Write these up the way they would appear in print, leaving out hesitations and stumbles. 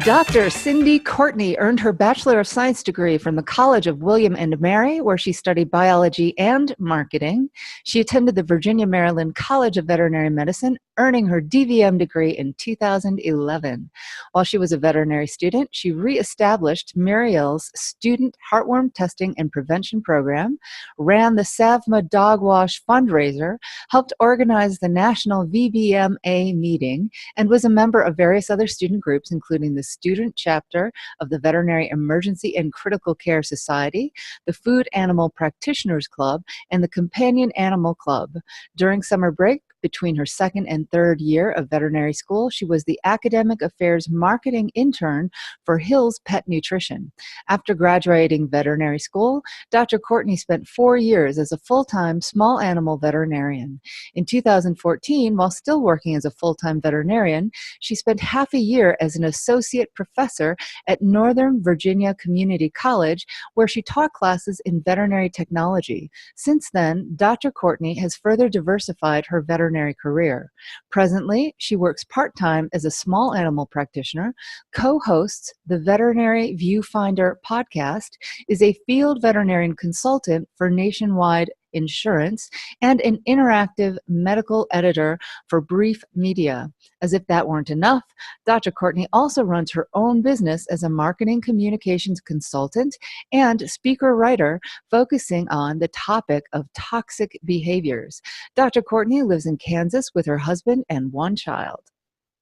Dr. Cyndie Courtney earned her Bachelor of Science degree from the College of William and Mary, where she studied biology and marketing. She attended the Virginia Maryland College of Veterinary Medicine, earning her DVM degree in 2011. While she was a veterinary student, she reestablished Muriel's Student Heartworm Testing and Prevention Program, ran the SAVMA Dog Wash fundraiser, helped organize the National VBMA meeting, and was a member of various other student groups, including the student chapter of the Veterinary Emergency and Critical Care Society, the Food Animal Practitioners Club, and the Companion Animal Club. During summer break, between her second and third year of veterinary school, she was the academic affairs marketing intern for Hill's Pet Nutrition. After graduating veterinary school, Dr. Courtney spent 4 years as a full-time small animal veterinarian. In 2014, while still working as a full-time veterinarian, she spent half a year as an associate professor at Northern Virginia Community College, where she taught classes in veterinary technology. Since then, Dr. Courtney has further diversified her veterinary career. Presently, she works part-time as a small animal practitioner, co-hosts the Veterinary Viewfinder podcast, is a field veterinarian consultant for Nationwide Insurance, and an interactive medical editor for Brief Media. As if that weren't enough, Dr. Courtney also runs her own business as a marketing communications consultant and speaker-writer focusing on the topic of toxic behaviors. Dr. Courtney lives in Kansas with her husband and one child.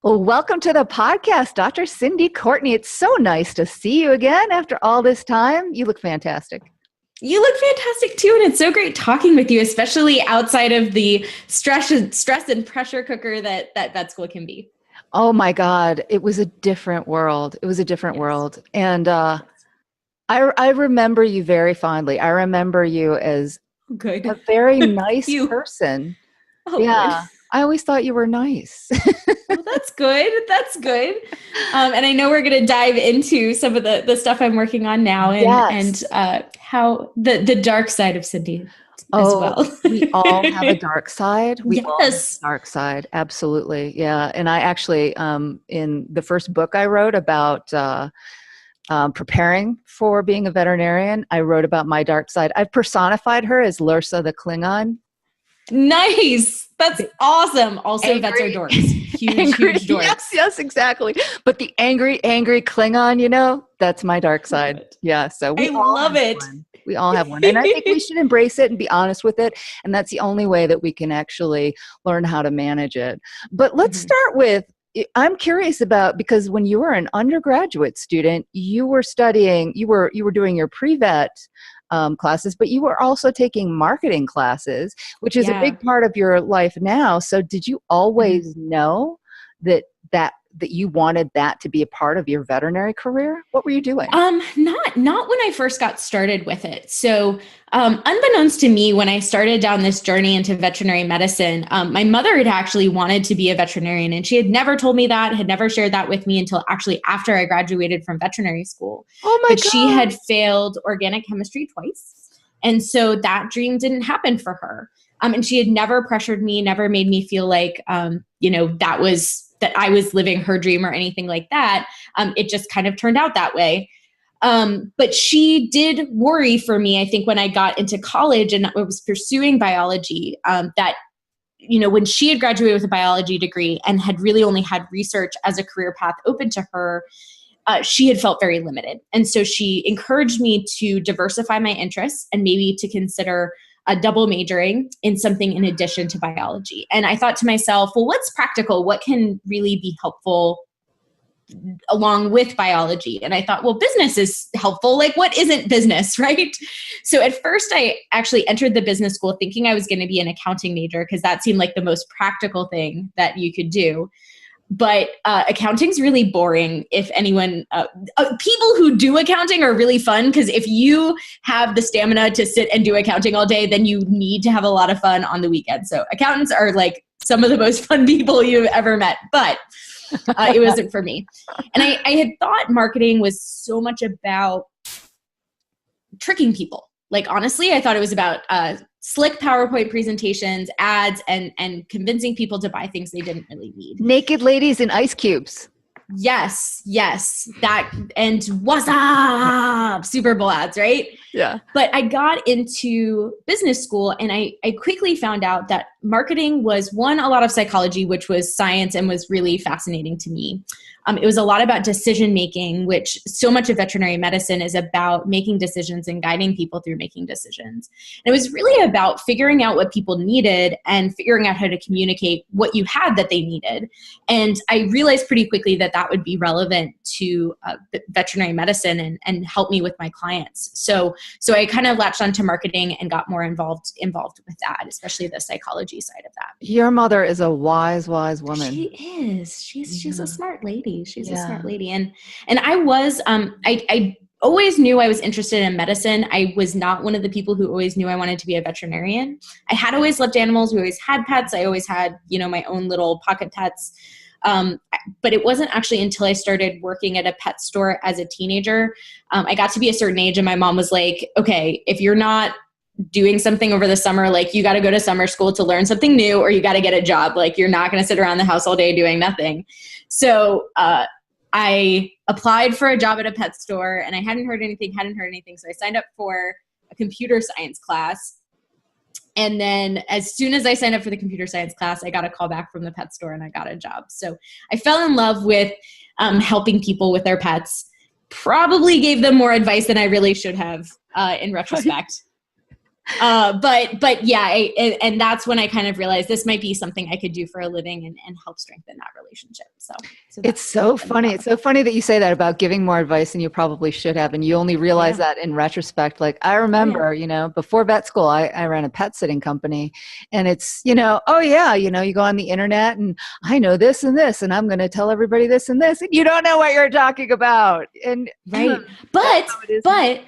Well, welcome to the podcast, Dr. Cyndie Courtney. It's so nice to see you again after all this time. You look fantastic. You look fantastic too, and it's so great talking with you, especially outside of the stress and pressure cooker that vet school can be. Oh my God, it was a different world. It was a different world. And I remember you very fondly. I remember you as a very nice person. Oh, yeah. Good. I always thought you were nice. Well, that's good. That's good. And I know we're going to dive into some of the stuff I'm working on now and how the dark side of Cyndie as well. We all have a dark side. We yes. all have a dark side. Absolutely. Yeah. And I actually, in the first book I wrote about preparing for being a veterinarian, I wrote about my dark side. I've personified her as Lursa the Klingon. Nice. That's awesome. Also, vets are dorks. Huge dorks. Yes, exactly. But the angry Klingon, that's my dark side. Yeah. So I love it. We all have one. And I think we should embrace it and be honest with it. And that's the only way that we can actually learn how to manage it. But let's start with, I'm curious about, because when you were an undergraduate student, you were studying, you were doing your pre-vet classes, but you were also taking marketing classes, which is a big part of your life now. So did you always know that you wanted that to be a part of your veterinary career? What were you doing? Not when I first got started with it. So, unbeknownst to me, when I started down this journey into veterinary medicine, my mother had actually wanted to be a veterinarian, and she had never told me that, had never shared that with me until actually after I graduated from veterinary school. Oh my God. She had failed organic chemistry twice. And so that dream didn't happen for her. And she had never pressured me, never made me feel like, that I was living her dream or anything like that. It just kind of turned out that way. But she did worry for me, I think, when I got into college and I was pursuing biology, that, when she had graduated with a biology degree and had really only had research as a career path open to her, she had felt very limited. And so she encouraged me to diversify my interests and maybe to consider double majoring in something in addition to biology. And I thought to myself, well, what's practical? What can really be helpful along with biology? And I thought, well, business is helpful. Like, what isn't business, right? So at first I actually entered the business school thinking I was going to be an accounting major because that seemed like the most practical thing that you could do. But accounting's really boring. If anyone, people who do accounting are really fun because if you have the stamina to sit and do accounting all day, then you need to have a lot of fun on the weekend. So accountants are like some of the most fun people you've ever met, but it wasn't for me. And I had thought marketing was so much about tricking people. Like, honestly, I thought it was about slick PowerPoint presentations, ads, and convincing people to buy things they didn't really need. Naked ladies in ice cubes. Yes. That, and what's up? Super Bowl ads, right? Yeah. But I got into business school and I quickly found out that marketing was a lot of psychology, which was science and was really fascinating to me. It was a lot about decision-making, which so much of veterinary medicine is about making decisions and guiding people through making decisions. And it was really about figuring out what people needed and figuring out how to communicate what you had that they needed. And I realized pretty quickly that that would be relevant to veterinary medicine and help me with my clients. So I kind of latched onto marketing and got more involved with that, especially the psychology side of that. Your mother is a wise woman. She is. She's a smart lady. She's a smart lady. And I was, I always knew I was interested in medicine. I was not one of the people who always knew I wanted to be a veterinarian. I had always loved animals. We always had pets. I always had, my own little pocket pets. But it wasn't actually until I started working at a pet store as a teenager. I got to be a certain age and my mom was like, okay, if you're not doing something over the summer, like you got to go to summer school to learn something new, or you got to get a job. Like you're not going to sit around the house all day doing nothing. So, I applied for a job at a pet store and I hadn't heard anything. So I signed up for a computer science class. And then as soon as I signed up for the computer science class, I got a call back from the pet store and I got a job. So I fell in love with helping people with their pets. Probably gave them more advice than I really should have in retrospect. But yeah, and that's when I kind of realized this might be something I could do for a living and help strengthen that relationship. So it's so funny. It's so funny that you say that about giving more advice than you probably should have. And you only realize that in retrospect. Like I remember, before vet school, I ran a pet sitting company and it's, you go on the internet and I know this and this, and I'm going to tell everybody this and this, and you don't know what you're talking about. And right. But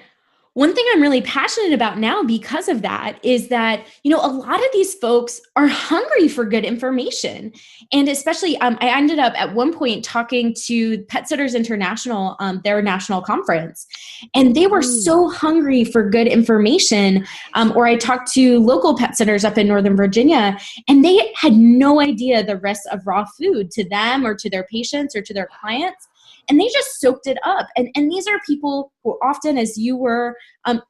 one thing I'm really passionate about now because of that is that, a lot of these folks are hungry for good information. And especially, I ended up at one point talking to Pet Sitters International, their national conference, and they were so hungry for good information. Or I talked to local pet sitters up in Northern Virginia, and they had no idea the risks of raw food to them or to their patients or to their clients. And they just soaked it up. And these are people who often, as you were,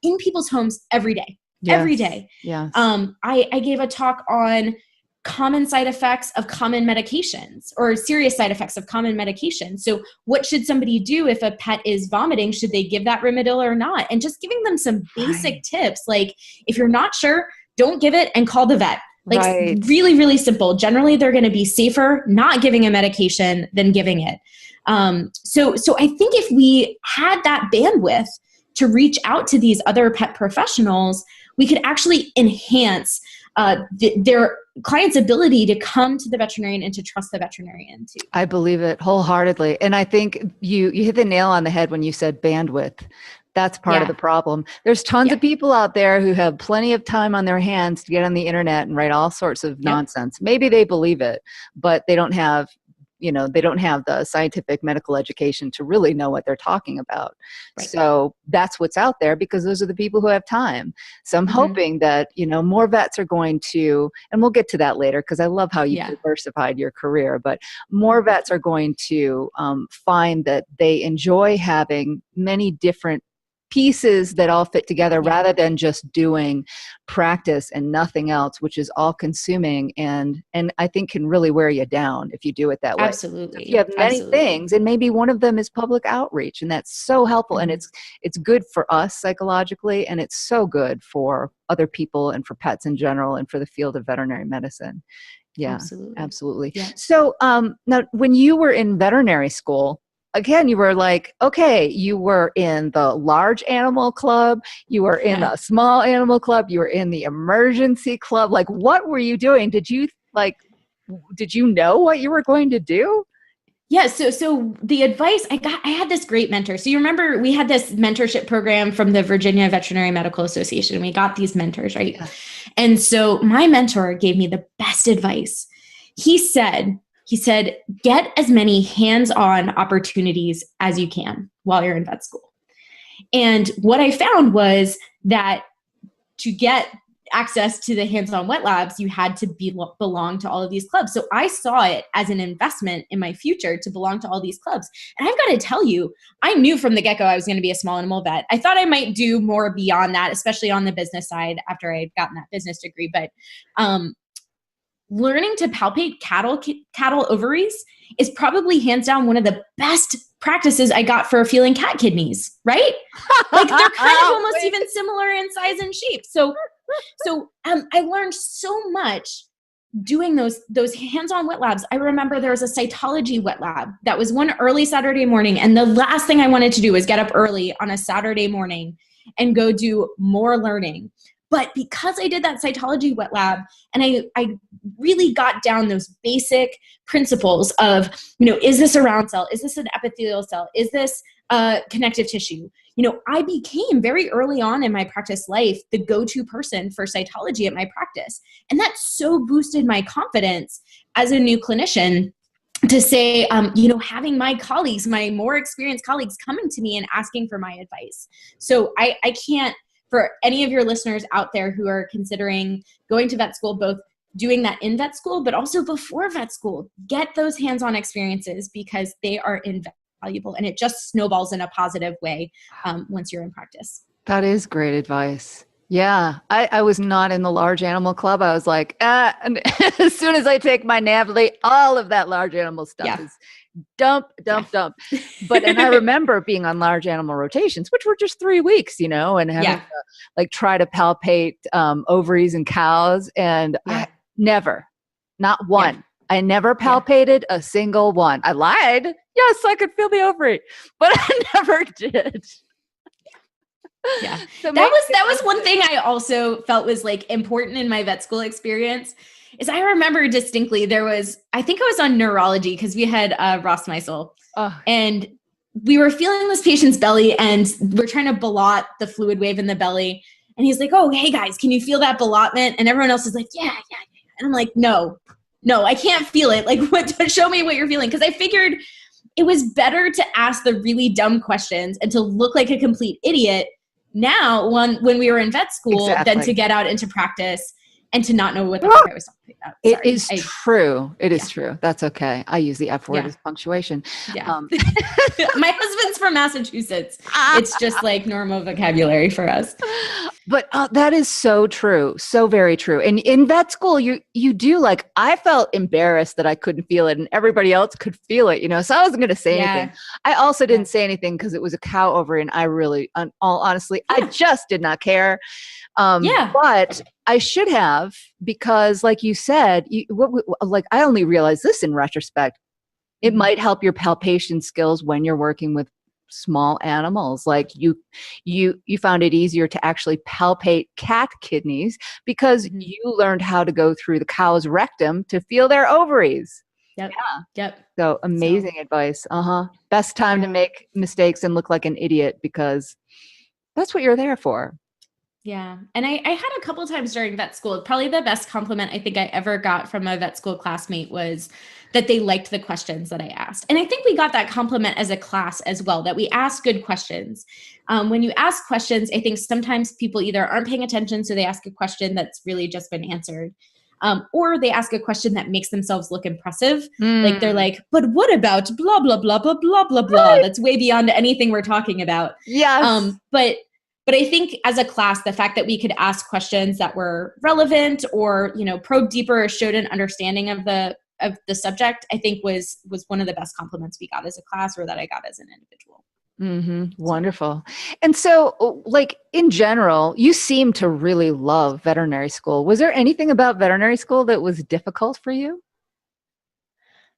in people's homes every day. Yes. Every day. Yes. I gave a talk on common side effects of common medications or serious side effects of common medications. So what should somebody do if a pet is vomiting? Should they give that Rimadyl or not? And just giving them some basic tips. Like if you're not sure, don't give it and call the vet. Like really, really simple. Generally, they're going to be safer not giving a medication than giving it. So I think if we had that bandwidth to reach out to these other pet professionals, we could actually enhance their client's ability to come to the veterinarian and to trust the veterinarian too. I believe it wholeheartedly. And I think you hit the nail on the head when you said bandwidth. That's part of the problem. There's tons of people out there who have plenty of time on their hands to get on the internet and write all sorts of nonsense. Maybe they believe it, but they don't have the scientific medical education to really know what they're talking about. Right. So that's what's out there because those are the people who have time. So I'm hoping that, more vets are going to, and we'll get to that later because I love how you diversified your career, but more vets are going to find that they enjoy having many different pieces that all fit together rather than just doing practice and nothing else, which is all consuming and I think can really wear you down if you do it that way. Absolutely. If you have many things and maybe one of them is public outreach, and that's so helpful and it's good for us psychologically, and it's so good for other people and for pets in general and for the field of veterinary medicine. Yeah, absolutely. Yeah. So now when you were in veterinary school, again, you were like, okay, you were in the large animal club, you were in the small animal club, you were in the emergency club. Like, what were you doing? Did you know what you were going to do? Yeah. So the advice I had this great mentor. So you remember we had this mentorship program from the Virginia Veterinary Medical Association. We got these mentors, right? Yeah. And so my mentor gave me the best advice. He said, get as many hands-on opportunities as you can while you're in vet school. And what I found was that to get access to the hands-on wet labs, you had to belong to all of these clubs. So I saw it as an investment in my future to belong to all these clubs. And I've got to tell you, I knew from the get-go I was going to be a small animal vet. I thought I might do more beyond that, especially on the business side after I had gotten that business degree. But learning to palpate cattle ovaries is probably hands down one of the best practices I got for feeling cat kidneys, right? Like they're kind of almost even similar in size and shape. So I learned so much doing those hands-on wet labs. I remember there was a cytology wet lab that was one early Saturday morning. And the last thing I wanted to do was get up early on a Saturday morning and go do more learning. But because I did that cytology wet lab and I really got down those basic principles of, is this a round cell? Is this an epithelial cell? Is this connective tissue? I became very early on in my practice life the go-to person for cytology at my practice. And that so boosted my confidence as a new clinician to say, having my colleagues, my more experienced colleagues coming to me and asking for my advice. So I can't, for any of your listeners out there who are considering going to vet school, both doing that in vet school, but also before vet school, get those hands-on experiences because they are invaluable and it just snowballs in a positive way once you're in practice. That is great advice. Yeah. I was not in the large animal club. I was like, and as soon as I take my NAVLE, all of that large animal stuff is dump. And I remember being on large animal rotations, which were just 3 weeks, and having to try to palpate ovaries and cows. And I never, not one. Yeah. I never palpated a single one. I lied. Yes, I could feel the ovary, but I never did. Yeah. So that was one thing I also felt was important in my vet school experience is I remember distinctly I think I was on neurology because we had Ross Meisel and we were feeling this patient's belly and we're trying to ballot the fluid wave in the belly. And he's like, oh, hey guys, can you feel that ballotment? And everyone else is like, yeah. And I'm like, no, I can't feel it. Show me what you're feeling. Cause I figured it was better to ask the really dumb questions and to look like a complete idiot now when we were in vet school than to get out into practice and to not know what the fuck I was talking about. It is true. It is true. That's okay. I use the F word as punctuation. Yeah. My husband's from Massachusetts. It's just normal vocabulary for us. But that is so true. So very true. And in vet school, you do I felt embarrassed that I couldn't feel it and everybody else could feel it, so I wasn't going to say anything. I also didn't say anything because it was a cow ovary and I really, all honestly, I just did not care. But I should have, because like you said, I only realized this in retrospect, it might help your palpation skills when you're working with small animals. You found it easier to actually palpate cat kidneys because you learned how to go through the cow's rectum to feel their ovaries. Yep. Yeah. Yep. So amazing advice. Best time to make mistakes and look like an idiot because that's what you're there for. Yeah. And I had a couple times during vet school, probably the best compliment I think I ever got from a vet school classmate was that they liked the questions that I asked. And I think we got that compliment as a class as well, that we asked good questions. When you ask questions, I think sometimes people either aren't paying attention, so they ask a question that's really just been answered. Or they ask a question that makes themselves look impressive. They're like, but what about blah, blah, blah, blah, blah, blah, blah. Right. That's way beyond anything we're talking about. Yes. But I think as a class, the fact that we could ask questions that were relevant or, probe deeper or showed an understanding of the subject, I think was one of the best compliments we got as a class or that I got as an individual. Mm-hmm. Wonderful. And so in general, you seem to really love veterinary school. Was there anything about veterinary school that was difficult for you?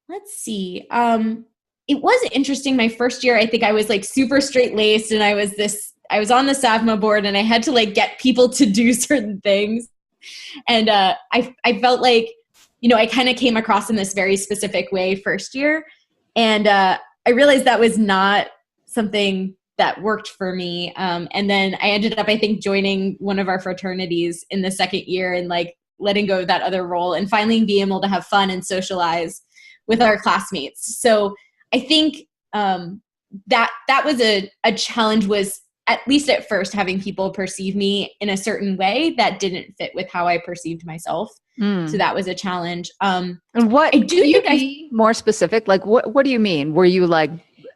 Let's see. It was interesting. My first year, I think I was super straight laced and I was on the SAVMA board and I had to get people to do certain things. And I felt I kind of came across in this very specific way first year. And I realized that was not something that worked for me. And then I ended up, I think, joining one of our fraternities in the second year and letting go of that other role and finally being able to have fun and socialize with our classmates. So I think that was a challenge was at least at first, having people perceive me in a certain way that didn't fit with how I perceived myself. So that was a challenge. And what, I do think be more specific? Like, what do you mean? Were you like,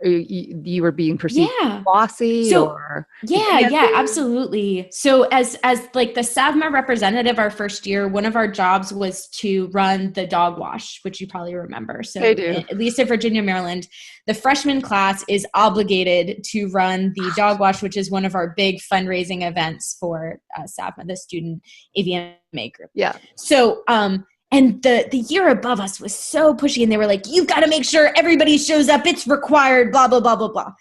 you were being perceived bossy or? Yeah, absolutely. So as like the SAVMA representative, our first year, one of our jobs was to run the dog wash, which you probably remember. So at least in Virginia, Maryland, the freshman class is obligated to run the dog wash, which is one of our big fundraising events for SAVMA, the student AVMA group. Yeah. So, and the year above us was so pushy, and they were like, you've got to make sure everybody shows up. It's required, blah, blah, blah, blah, blah.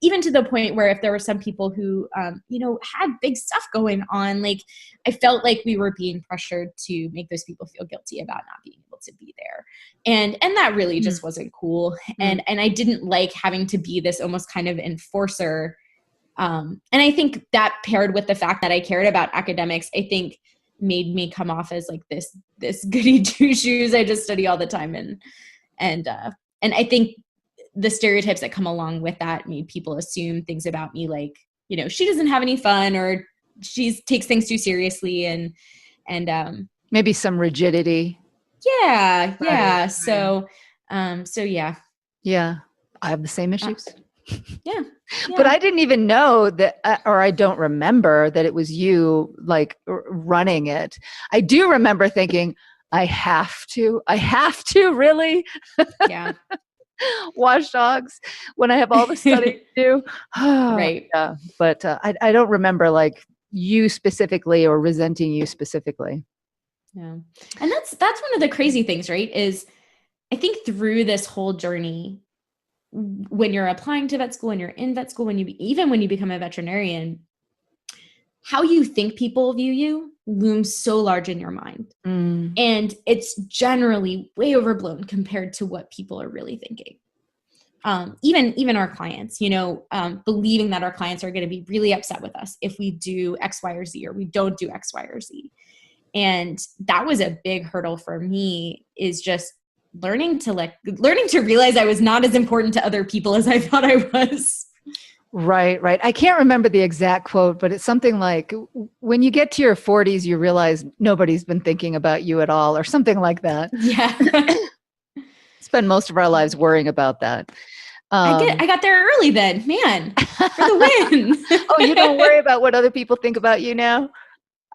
Even to the point where if there were some people who, had big stuff going on, like I felt like we were being pressured to make those people feel guilty about not being able to be there. And that really just wasn't cool. And I didn't like having to be this almost kind of enforcer. And I think that paired with the fact that I cared about academics, I think made me come off as like this goody two shoes. I just study all the time. And I think the stereotypes that come along with that made people assume things about me, like, she doesn't have any fun, or she takes things too seriously, and maybe some rigidity. Yeah. Right. So yeah. Yeah. I have the same issues. Yeah. But I didn't even know that, or I don't remember that it was you like running it. I do remember thinking, I have to really wash dogs when I have all the study to do. Right. Yeah. But I don't remember like you specifically or resenting you specifically. Yeah. And that's one of the crazy things, right? Is I think through this whole journey, when you're applying to vet school and you're in vet school, when you become a veterinarian, how you think people view you looms so large in your mind. And it's generally way overblown compared to what people are really thinking. Even our clients, believing that our clients are going to be really upset with us if we do X, Y, or Z, or we don't do X, Y, or Z. And that was a big hurdle for me, is just learning to realize I was not as important to other people as I thought I was. Right. I can't remember the exact quote, but it's something like, when you get to your 40s, you realize nobody's been thinking about you at all, or something like that. Yeah. Spend most of our lives worrying about that. I got there early then, man, for the win. Oh, you don't worry about what other people think about you now?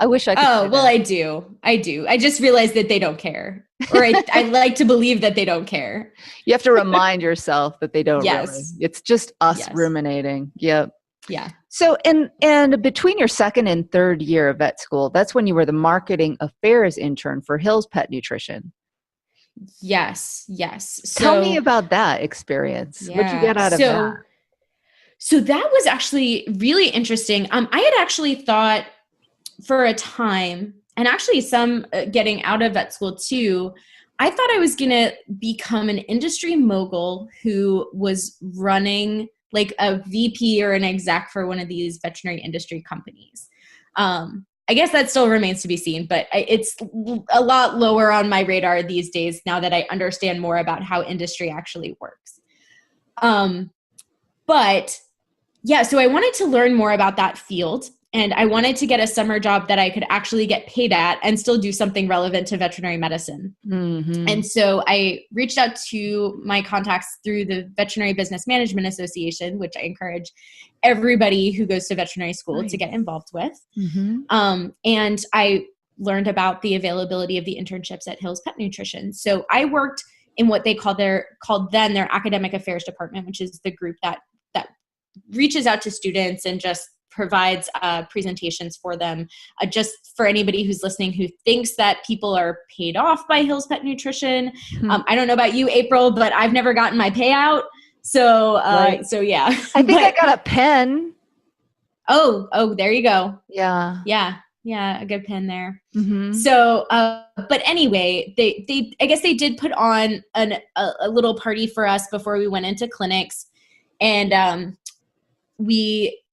I wish I could. Oh, well, I do. I just realized that they don't care. Or I like to believe that they don't care. You have to remind yourself that they don't really. It's just us ruminating. Yep. Yeah. So, and between your second and third year of vet school, that's when you were the marketing affairs intern for Hill's Pet Nutrition. Yes. So, tell me about that experience. Yeah. What'd you get out of that? So that was actually really interesting. I had actually thought for a time, and actually some getting out of vet school too, I thought I was going to become an industry mogul who was running like a VP or an exec for one of these veterinary industry companies. I guess that still remains to be seen, but it's a lot lower on my radar these days now that I understand more about how industry actually works. But yeah, so I wanted to learn more about that field. And I wanted to get a summer job that I could actually get paid at and still do something relevant to veterinary medicine. And so I reached out to my contacts through the Veterinary Business Management Association, which I encourage everybody who goes to veterinary school to get involved with. And I learned about the availability of the internships at Hill's Pet Nutrition. So I worked in what they called their academic affairs department, which is the group that reaches out to students and just provides presentations for them. Just for anybody who's listening who thinks that people are paid off by Hill's Pet Nutrition. I don't know about you, April, but I've never gotten my payout. So, so yeah. I think I got a pen. Oh, there you go. Yeah. A good pen there. So, but anyway, I guess they did put on a little party for us before we went into clinics, and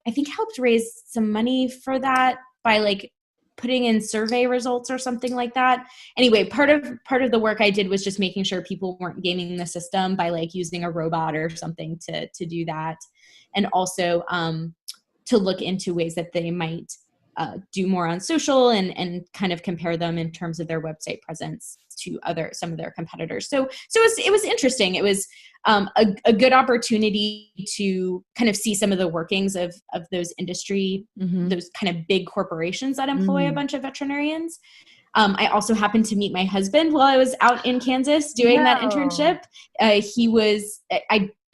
I think helped raise some money for that by like putting in survey results or something like that. Anyway, part of the work I did was just making sure people weren't gaming the system by like using a robot or something to do that. And also to look into ways that they might do more on social and kind of compare them in terms of their website presence to some of their competitors. So it was interesting. It was a good opportunity to kind of see some of the workings of those industry, those kind of big corporations that employ a bunch of veterinarians. I also happened to meet my husband while I was out in Kansas doing that internship. I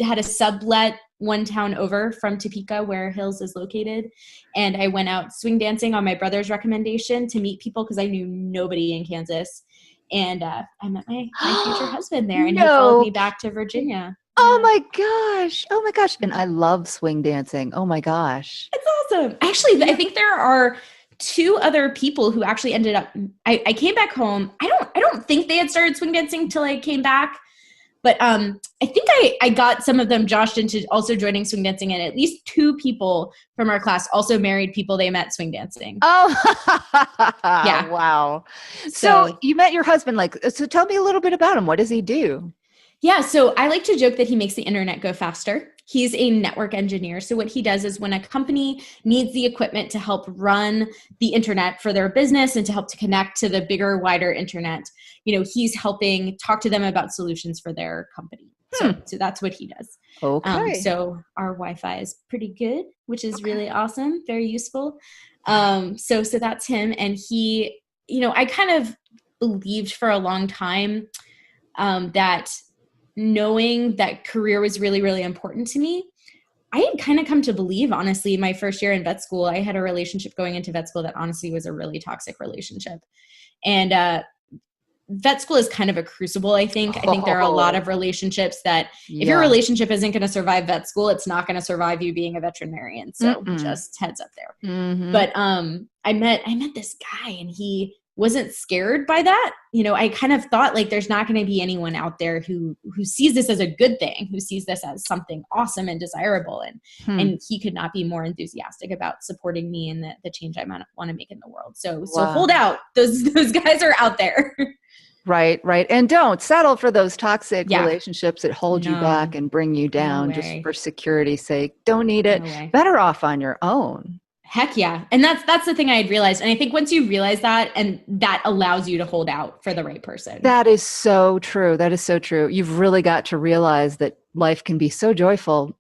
had a sublet one town over from Topeka where Hills is located. And I went out swing dancing on my brother's recommendation to meet people because I knew nobody in Kansas. And I met my future husband there, and he followed me back to Virginia. Oh my gosh. Oh my gosh. And I love swing dancing. Oh my gosh. It's awesome. Actually, I think there are 2 other people who actually ended up, I came back home. I don't think they had started swing dancing till I came back. But I think I got some of them joshed into also joining swing dancing, and at least 2 people from our class also married people they met swing dancing. Oh, yeah. Wow. So you met your husband, so tell me a little bit about him. What does he do? Yeah. So I like to joke that he makes the internet go faster. He's a network engineer. So what he does is when a company needs the equipment to help run the internet for their business and to help to connect to the bigger, wider internet, he's helping talk to them about solutions for their company. So that's what he does. Okay. So our Wi-Fi is pretty good, which is really awesome. Very useful. So that's him. And he, I kind of believed for a long time that knowing that career was really, really important to me. I had kind of come to believe, honestly, my first year in vet school, I had a relationship going into vet school that honestly was a really toxic relationship. And vet school is kind of a crucible, I think. I think there are a lot of relationships that if your relationship isn't going to survive vet school, it's not going to survive you being a veterinarian. So just heads up there. But I met this guy, and he wasn't scared by that. I kind of thought there's not going to be anyone out there who sees this as a good thing, who sees this as something awesome and desirable. And he could not be more enthusiastic about supporting me and the change I want to make in the world. So hold out. Those guys are out there. Right. And don't settle for those toxic relationships that hold you back and bring you down just for security's sake. Don't need it. Better off on your own. Heck yeah. And that's the thing I had realized. And I think once you realize that, and that allows you to hold out for the right person. That is so true. You've really got to realize that life can be so joyful,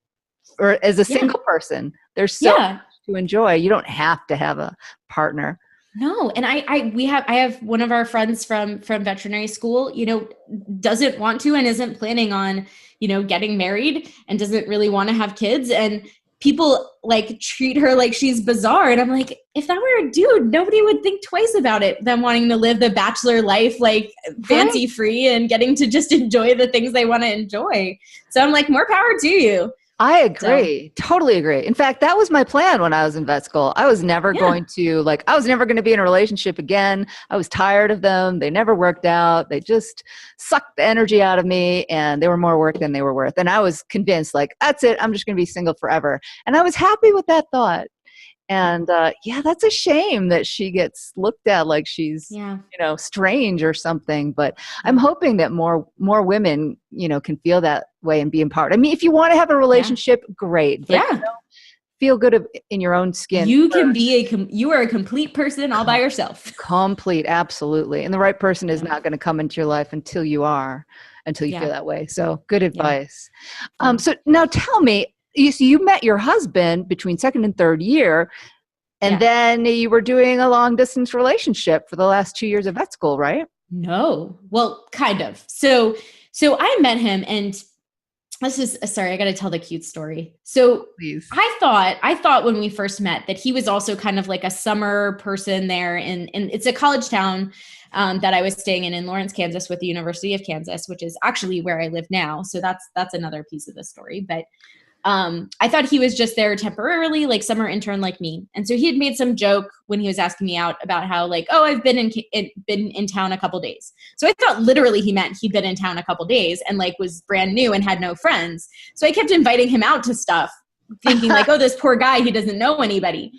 or as a single person, there's so much to enjoy. You don't have to have a partner. No. And I have one of our friends from veterinary school, doesn't want to and isn't planning on, getting married and doesn't really want to have kids. And people treat her like she's bizarre. And I'm like, if that were a dude, nobody would think twice about it, them wanting to live the bachelor life, fancy free and getting to just enjoy the things they want to enjoy. So I'm like, more power to you. I agree. Totally agree. In fact, that was my plan when I was in vet school. I was never going to be in a relationship again. I was tired of them. They never worked out. They just sucked the energy out of me, and they were more work than they were worth. And I was convinced that's it. I'm just going to be single forever. And I was happy with that thought. And that's a shame that she gets looked at like she's, strange or something. But I'm hoping that more women, can feel that way and be empowered. I mean, if you want to have a relationship, great. But feel good in your own skin. You can be you are a complete person all by yourself. Complete, absolutely. And the right person is not going to come into your life until you feel that way. So good advice. So now tell me. You met your husband between second and third year, and then you were doing a long distance relationship for the last 2 years of vet school, right? No. Well, kind of. So I met him, and this is, sorry, I got to tell the cute story. So please. I thought when we first met that he was also kind of like a summer person there. And it's a college town that I was staying in Lawrence, Kansas with the University of Kansas, which is actually where I live now. So that's another piece of the story. But I thought he was just there temporarily, like summer intern like me. And so he had made some joke when he was asking me out about how I've been in town a couple days. So I thought literally he meant he'd been in town a couple days and was brand new and had no friends. So I kept inviting him out to stuff thinking this poor guy, he doesn't know anybody.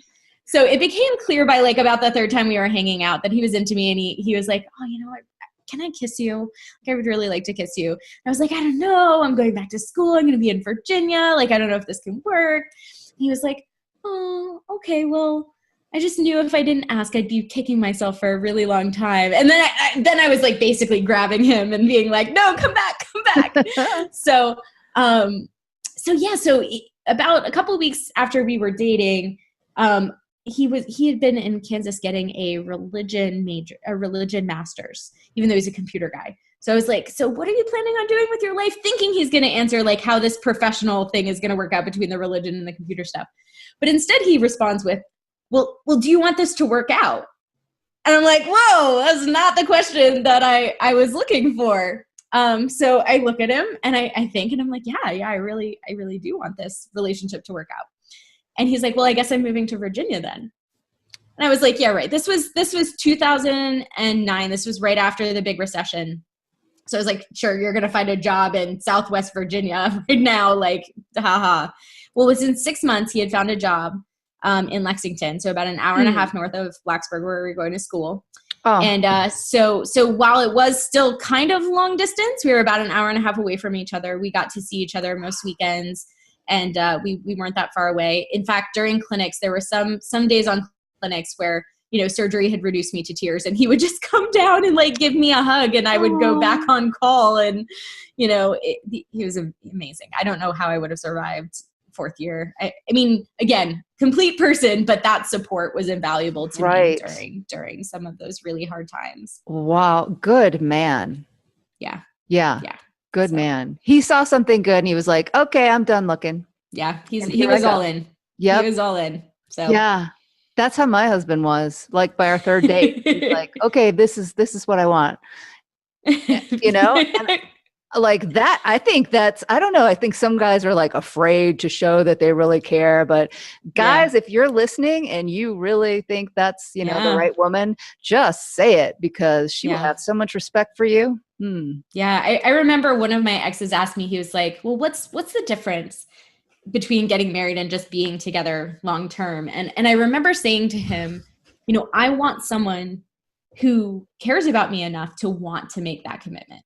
So it became clear by about the third time we were hanging out that he was into me, and he was like, oh, you know what? Can I kiss you? I would really like to kiss you. I was like, I don't know. I'm going back to school. I'm going to be in Virginia. I don't know if this can work. And he was like, oh, okay, well, I just knew if I didn't ask, I'd be kicking myself for a really long time. And then I was like basically grabbing him and being like, no, come back, come back. So about a couple of weeks after we were dating, he had been in Kansas getting a religion master's, even though he's a computer guy. So I was like, so what are you planning on doing with your life? Thinking he's going to answer like how this professional thing is going to work out between the religion and the computer stuff. But instead he responds with, well, do you want this to work out? And I'm like, whoa, that's not the question that I was looking for. So I look at him and I think, and I'm like, yeah, I really do want this relationship to work out. And he's like, well, I guess I'm moving to Virginia then. And I was like, yeah, right. This was 2009. This was right after the big recession. So I was like, sure, you're going to find a job in Southwest Virginia right now. Like, haha. Well, within 6 months, he had found a job in Lexington. So about an hour and a half north of Blacksburg, where we were going to school. Oh. And so while it was still kind of long distance, we were about an hour and a half away from each other. We got to see each other most weekends, and we weren't that far away. In fact, during clinics, there were some days on clinics where, you know, surgery had reduced me to tears, and he would just come down and like give me a hug, and I would go back on call. And, you know, he was amazing. I don't know how I would have survived fourth year. I mean, again, complete person, but that support was invaluable to me during some of those really hard times. Wow. Good man. Yeah. Good man. He saw something good and he was like, okay, I'm done looking. Yeah. He was all in. Yeah. He was all in. So yeah, that's how my husband was. Like by our third date, he's like, okay, this is what I want. You know? And like that, I don't know. I think some guys are like afraid to show that they really care, but guys, if you're listening and you really think that's, you know, the right woman, just say it, because she will have so much respect for you. Yeah. I remember one of my exes asked me, he was like, well, what's the difference between getting married and just being together long-term? And I remember saying to him, you know, I want someone who cares about me enough to want to make that commitment.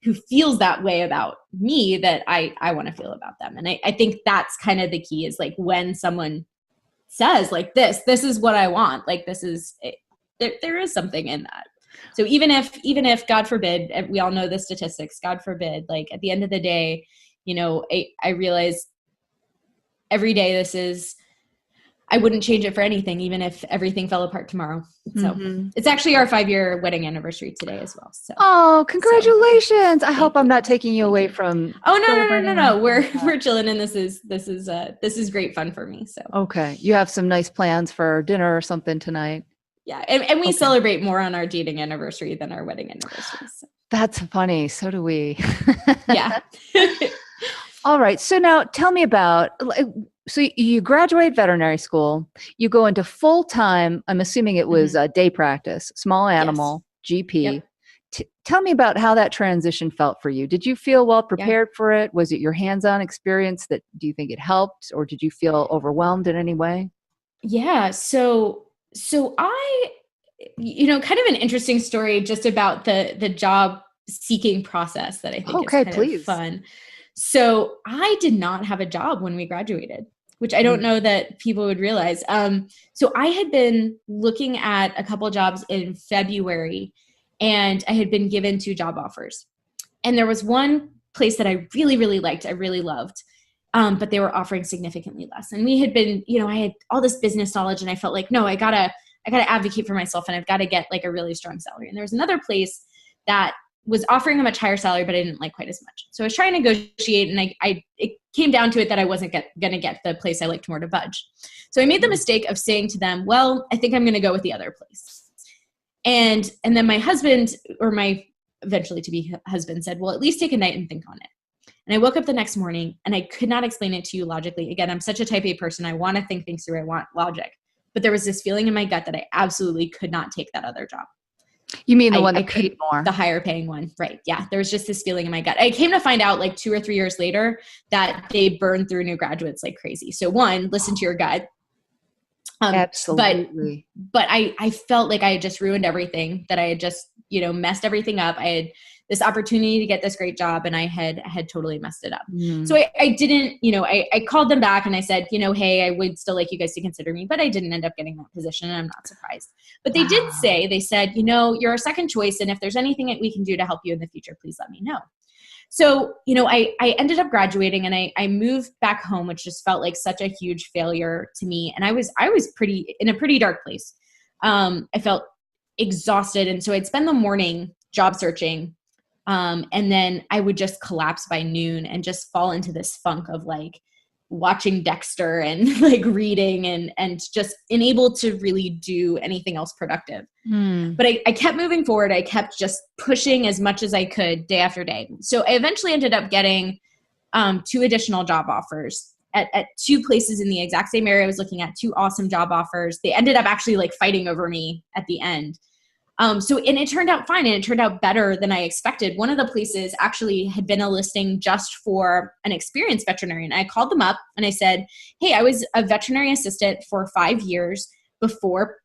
Who feels that way about me that I want to feel about them. And I think that's kind of the key, is like when someone says like this is what I want, like this is, there is something in that. So even if God forbid, we all know the statistics, God forbid, like at the end of the day, you know, I realize every day I wouldn't change it for anything, even if everything fell apart tomorrow. So it's actually our 5-year wedding anniversary today as well. So, oh, congratulations! I hope I'm not taking you away from. Oh no! We're chilling, and this is great fun for me. So okay, you have some nice plans for dinner or something tonight. Yeah, and we celebrate more on our dating anniversary than our wedding anniversary. So. That's funny. So do we. Yeah. All right. So now tell me about. So you graduate veterinary school, you go into full-time, I'm assuming it was day practice, small animal, GP. Yep. Tell me about how that transition felt for you. Did you feel well prepared for it? Was it your hands-on experience do you think it helped, or did you feel overwhelmed in any way? Yeah. So I, you know, kind of an interesting story just about the job seeking process that I think is kind of fun. So I did not have a job when we graduated, which I don't know that people would realize. So I had been looking at a couple of jobs in February, and I had been given 2 job offers. And there was one place that I really, really liked, I really loved, but they were offering significantly less. And we had been, you know, I had all this business knowledge, and I felt like, no, I gotta advocate for myself, and I've got to get like a really strong salary. And there was another place that was offering a much higher salary, but I didn't like quite as much. So I was trying to negotiate, and it came down to it that I wasn't going to get the place I liked more to budge. So I made the mistake of saying to them, well, I think I'm going to go with the other place. And then my husband, or my eventually to be husband, said, well, at least take a night and think on it. And I woke up the next morning, and I could not explain it to you logically. Again, I'm such a type A person. I want to think things through. I want logic. But there was this feeling in my gut that I absolutely could not take that other job. You mean the one that paid more? The higher paying one. Right. Yeah. There was just this feeling in my gut. I came to find out like 2 or 3 years later that they burn through new graduates like crazy. So one, listen to your gut. Absolutely. But I felt like I had just ruined everything, that I had just, you know, messed everything up. this opportunity to get this great job, and I had totally messed it up. Mm. So I didn't, I called them back and I said, hey, I would still like you guys to consider me, but I didn't end up getting that position, and I'm not surprised. But they did say, they said, you're our second choice, and if there's anything that we can do to help you in the future, please let me know. So, I ended up graduating, and I moved back home, which just felt like such a huge failure to me. And I was in a pretty dark place. I felt exhausted. And so I'd spend the morning job searching. And then I would just collapse by noon and just fall into this funk of like watching Dexter and like reading and just unable to really do anything else productive. But I kept moving forward. I kept just pushing as much as I could day after day. So I eventually ended up getting 2 additional job offers at 2 places in the exact same area. I was looking at 2 awesome job offers. They ended up actually like fighting over me at the end. And it turned out fine, and it turned out better than I expected. One of the places actually had been a listing just for an experienced veterinarian. I called them up and I said, hey, I was a veterinary assistant for 5 years before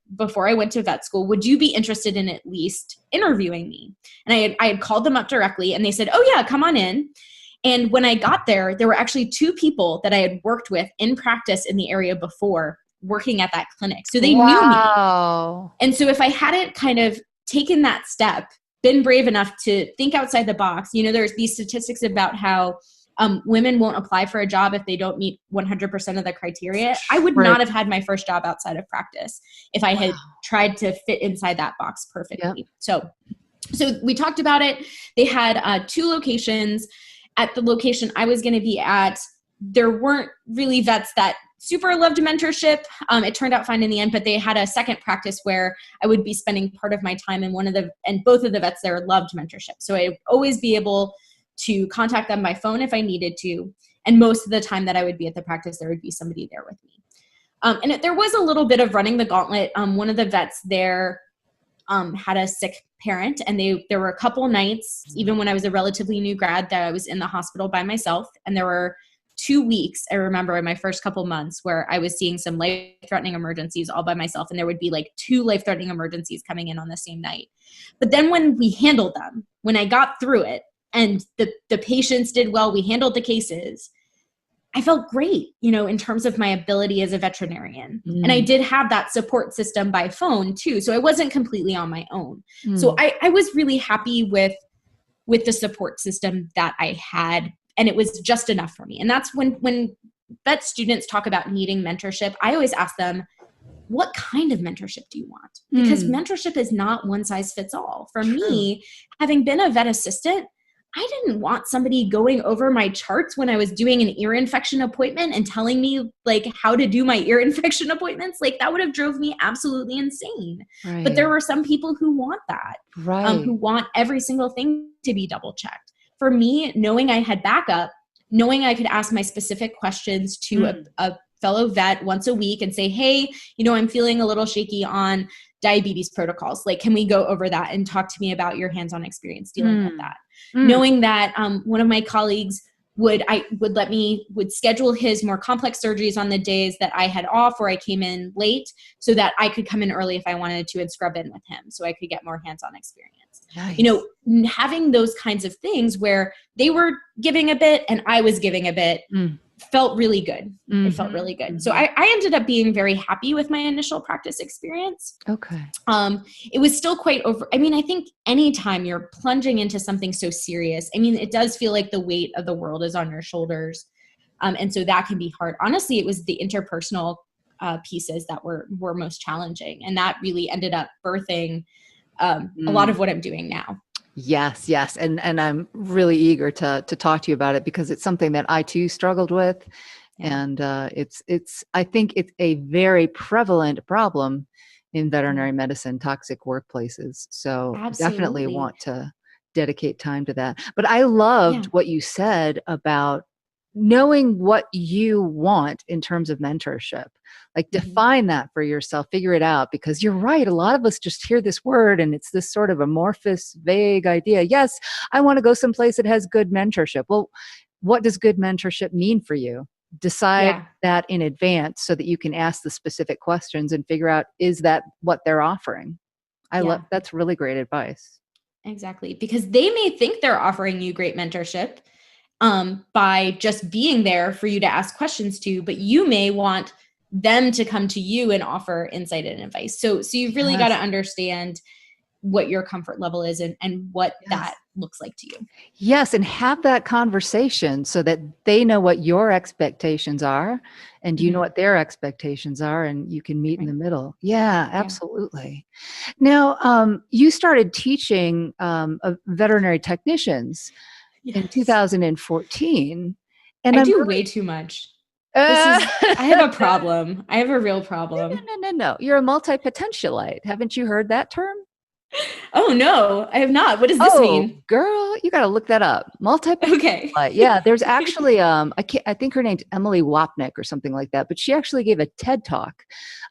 I went to vet school. Would you be interested in at least interviewing me? And I had called them up directly, and they said, oh yeah, come on in. And when I got there were actually 2 people that I had worked with in practice in the area before, working at that clinic. So they knew me. And so if I hadn't kind of taken that step, been brave enough to think outside the box, there's these statistics about how women won't apply for a job if they don't meet 100% of the criteria. I would not have had my first job outside of practice if I had tried to fit inside that box perfectly. Yep. So we talked about it. They had 2 locations. At the location I was going to be at, there weren't really vets that super loved mentorship. It turned out fine in the end, but they had a second practice where I would be spending part of my time, and both of the vets there loved mentorship. So I'd always be able to contact them by phone if I needed to. And most of the time that I would be at the practice, there would be somebody there with me. And there was a little bit of running the gauntlet. One of the vets there had a sick parent, and there were a couple nights, even when I was a relatively new grad, that I was in the hospital by myself. And there were 2 weeks, I remember, in my first couple months where I was seeing some life-threatening emergencies all by myself. And there would be like 2 life-threatening emergencies coming in on the same night. But then when we handled them, when I got through it and the patients did well, we handled the cases, I felt great, in terms of my ability as a veterinarian. And I did have that support system by phone too. So I wasn't completely on my own. So I was really happy with the support system that I had. And it was just enough for me. And that's when vet students talk about needing mentorship, I always ask them, what kind of mentorship do you want? Because mentorship is not one size fits all. For me, having been a vet assistant, I didn't want somebody going over my charts when I was doing an ear infection appointment and telling me like how to do my ear infection appointments. Like that would have drove me absolutely insane. Right. But there were some people who want that, who want every single thing to be double checked. For me, knowing I had backup, knowing I could ask my specific questions to a fellow vet once a week and say, hey, I'm feeling a little shaky on diabetes protocols. Like, can we go over that and talk to me about your hands-on experience dealing with that? Knowing that one of my colleagues would schedule his more complex surgeries on the days that I had off or I came in late so that I could come in early if I wanted to and scrub in with him so I could get more hands-on experience. Nice. Having those kinds of things where they were giving a bit and I was giving a bit felt really good. It felt really good. So I ended up being very happy with my initial practice experience. Okay. It was still quite over. I mean, I think anytime you're plunging into something so serious, it does feel like the weight of the world is on your shoulders. And so that can be hard. Honestly, it was the interpersonal pieces that were most challenging. And that really ended up birthing a lot of what I'm doing now. Yes. And I'm really eager to talk to you about it because it's something that I too struggled with. Yeah. And I think it's a very prevalent problem in veterinary medicine, toxic workplaces. So definitely want to dedicate time to that. But I loved what you said about knowing what you want in terms of mentorship. Like define that for yourself, figure it out, because you're right. A lot of us just hear this word and it's this sort of amorphous, vague idea. Yes, I want to go someplace that has good mentorship. Well, what does good mentorship mean for you? Decide that in advance so that you can ask the specific questions and figure out, is that what they're offering? I love, that's really great advice. Exactly. Because they may think they're offering you great mentorship by just being there for you to ask questions to, but you may want them to come to you and offer insight and advice. So you've really got to understand what your comfort level is and what that looks like to you. Yes. And have that conversation so that they know what your expectations are and you know what their expectations are, and you can meet in the middle. Yeah, absolutely. Now, you started teaching veterinary technicians in 2014. And I do way too much. I have a problem. I have a real problem. No. You're a multi-potentialite. Haven't you heard that term? Oh, no, I have not. What does this mean? Girl, you got to look that up. Okay. Yeah, there's actually, I think her name's Emily Wapnick or something like that, but she actually gave a TED talk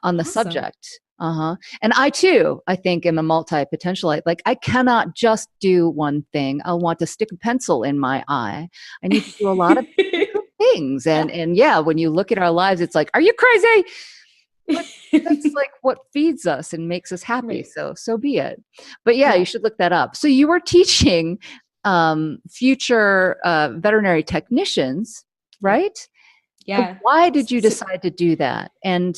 on the subject. And I too, I think, am a multi-potentialite. Like, I cannot just do one thing. I want to stick a pencil in my eye. I need to do a lot of different things. And yeah, when you look at our lives, it's like, are you crazy? But that's like what feeds us and makes us happy. So be it. But yeah, you should look that up. So you were teaching future veterinary technicians, right? Yeah. But why did you decide to do that? And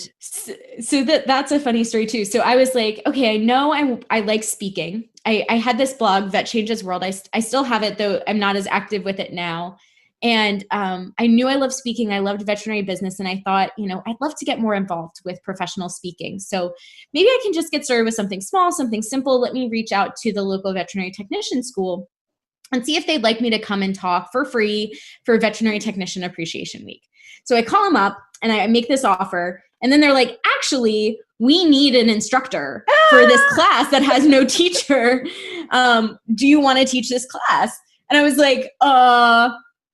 so that's a funny story too. So I was like, okay, I know I like speaking. I had this blog, Vet Changes World. I still have it, though I'm not as active with it now. And I knew I loved speaking. I loved veterinary business. And I thought, I'd love to get more involved with professional speaking. So maybe I can just get started with something small, something simple. Let me reach out to the local veterinary technician school and see if they'd like me to come and talk for free for Veterinary Technician Appreciation Week. So I call them up and I make this offer. And then they're like, actually, we need an instructor for this class that has no teacher. Do you want to teach this class? And I was like,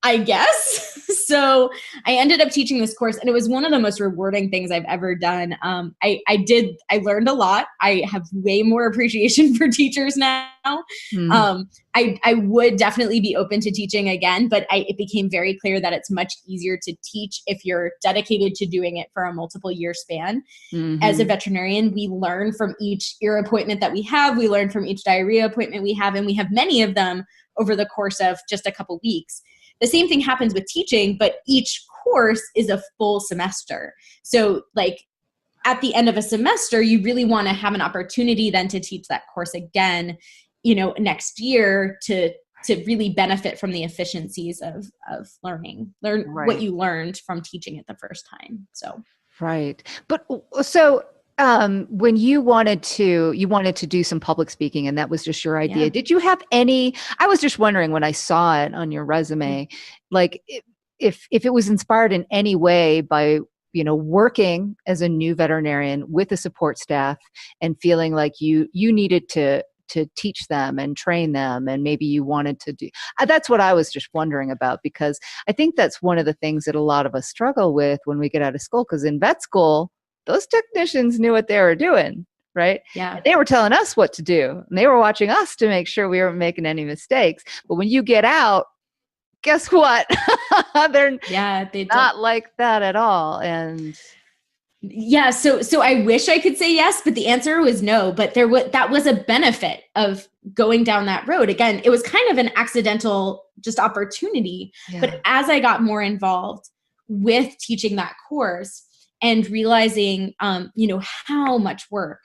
I guess. So I ended up teaching this course, and it was one of the most rewarding things I've ever done. I learned a lot. I have way more appreciation for teachers now. I would definitely be open to teaching again, but it became very clear that it's much easier to teach if you're dedicated to doing it for a multiple year span. As a veterinarian, we learn from each ear appointment that we have. We learn from each diarrhea appointment we have, and we have many of them over the course of just a couple weeks. The same thing happens with teaching, but each course is a full semester. So like at the end of a semester, you really want to have an opportunity then to teach that course again, next year to really benefit from the efficiencies of learn what you learned from teaching it the first time. So. Right. But so when you wanted to do some public speaking, and that was just your idea, did you have I was just wondering when I saw it on your resume, like if it was inspired in any way by, working as a new veterinarian with a support staff and feeling like you needed to teach them and train them, and maybe you wanted to do, that's what I was just wondering about, because I think that's one of the things that a lot of us struggle with when we get out of school, because in vet school, those technicians knew what they were doing, right? Yeah. And they were telling us what to do. And they were watching us to make sure we weren't making any mistakes. But when you get out, guess what? They're not like that at all. And yeah, so I wish I could say yes, but the answer was no. But that was a benefit of going down that road. Again, it was kind of an accidental just opportunity. Yeah. But as I got more involved with teaching that course, and realizing, how much work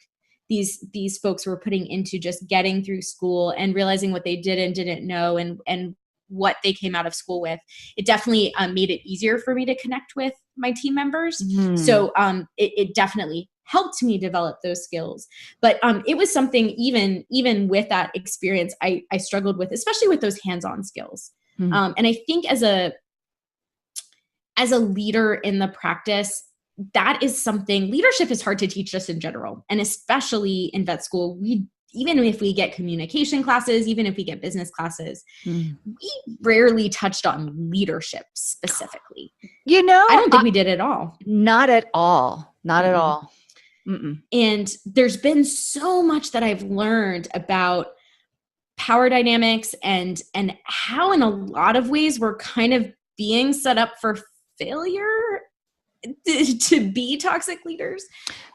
these folks were putting into just getting through school, and realizing what they did and didn't know, and what they came out of school with, it definitely made it easier for me to connect with my team members. So it definitely helped me develop those skills. But it was something even with that experience, I struggled with, especially with those hands-on skills. And I think as a leader in the practice, that is something, leadership is hard to teach just in general. And especially in vet school, even if we get communication classes, even if we get business classes, we rarely touched on leadership specifically. I don't think we did at all. Not at all. Not at all. And there's been so much that I've learned about power dynamics and how in a lot of ways we're kind of being set up for failure to be toxic leaders.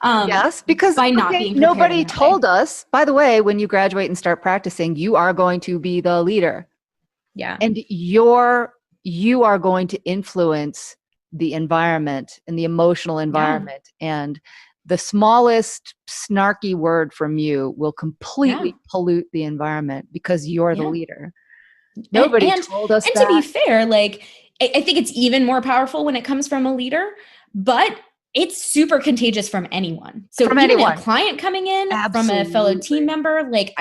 Yes, because by not being prepared nobody told us, by the way, when you graduate and start practicing, you are going to be the leader. Yeah. And you are going to influence the environment and the emotional environment. And the smallest snarky word from you will completely pollute the environment because you're the leader. Nobody told us that. And to be fair, like, I think it's even more powerful when it comes from a leader, but it's super contagious from anyone. So From even anyone. a client coming in, Absolutely. from a fellow team member, like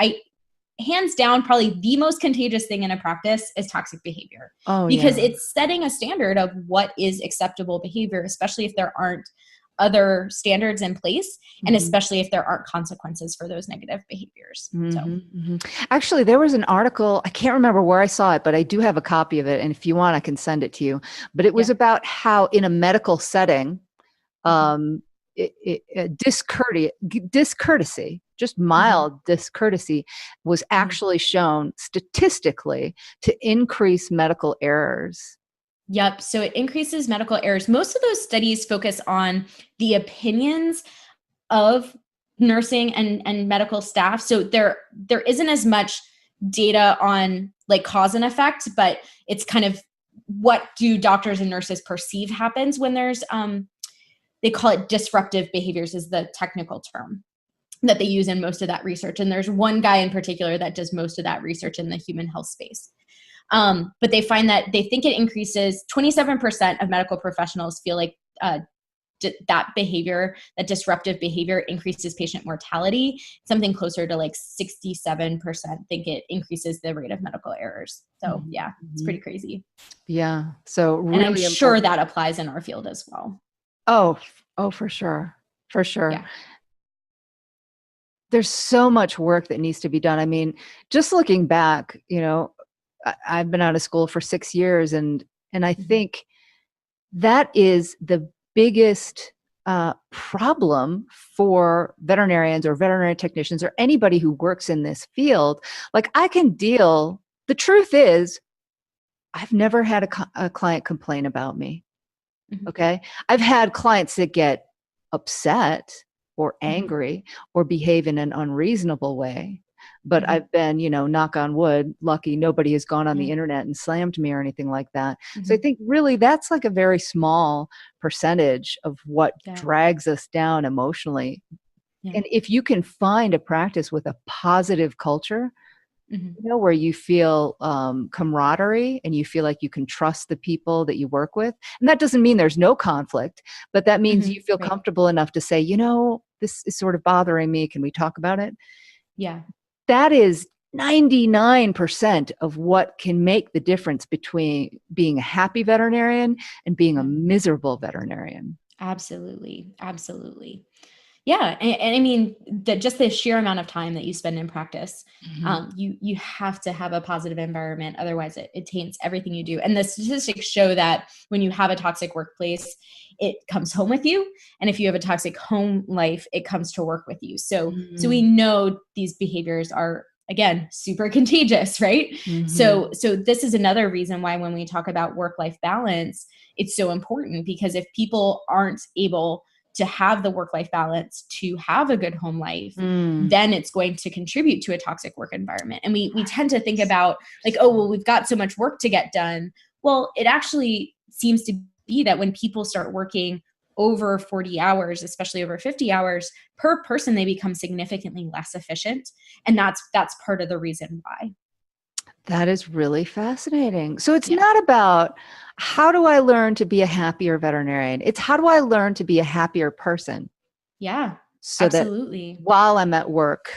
hands down, probably the most contagious thing in a practice is toxic behavior. Because it's setting a standard of what is acceptable behavior, especially if there aren't other standards in place, and especially if there aren't consequences for those negative behaviors. Actually, there was an article, I can't remember where I saw it, but I do have a copy of it. And if you want, I can send it to you. But it was about how in a medical setting, discourtesy, just mild discourtesy, was actually shown statistically to increase medical errors. Yep. So it increases medical errors. Most of those studies focus on the opinions of nursing and medical staff. So there isn't as much data on like cause and effect, but it's kind of what do doctors and nurses perceive happens when there's they call it disruptive behaviors is the technical term that they use in most of that research. And there's one guy in particular that does most of that research in the human health space. But they find that they think it increases 27% of medical professionals feel like that behavior, that disruptive behavior increases patient mortality. Something closer to like 67% think it increases the rate of medical errors. So it's pretty crazy. Yeah. So really, and I'm sure that applies in our field as well. Oh, for sure. For sure. Yeah. There's so much work that needs to be done. I mean, just looking back, I've been out of school for 6 years, and I think that is the biggest problem for veterinarians or veterinary technicians or anybody who works in this field. Like, the truth is, I've never had a client complain about me. Okay. I've had clients that get upset or angry or behave in an unreasonable way. But I've been, knock on wood, lucky nobody has gone on the internet and slammed me or anything like that. So I think really that's like a very small percentage of what drags us down emotionally. And if you can find a practice with a positive culture, where you feel camaraderie and you feel like you can trust the people that you work with. And that doesn't mean there's no conflict, but that means you feel comfortable enough to say, this is sort of bothering me. Can we talk about it? Yeah. That is 99% of what can make the difference between being a happy veterinarian and being a miserable veterinarian. Absolutely. Absolutely. Yeah. And I mean, just the sheer amount of time that you spend in practice, you have to have a positive environment. Otherwise it taints everything you do. And the statistics show that when you have a toxic workplace, it comes home with you. And if you have a toxic home life, it comes to work with you. So we know these behaviors are, again, super contagious, right? So this is another reason why when we talk about work-life balance, it's so important, because if people aren't able to have the work-life balance, to have a good home life, then it's going to contribute to a toxic work environment. And we tend to think about like, oh, well, we've got so much work to get done. Well, it actually seems to be that when people start working over 40 hours, especially over 50 hours per person, they become significantly less efficient. And that's part of the reason why. That is really fascinating. So it's not about how do I learn to be a happier veterinarian? It's how do I learn to be a happier person? Yeah, so absolutely. That while I'm at work,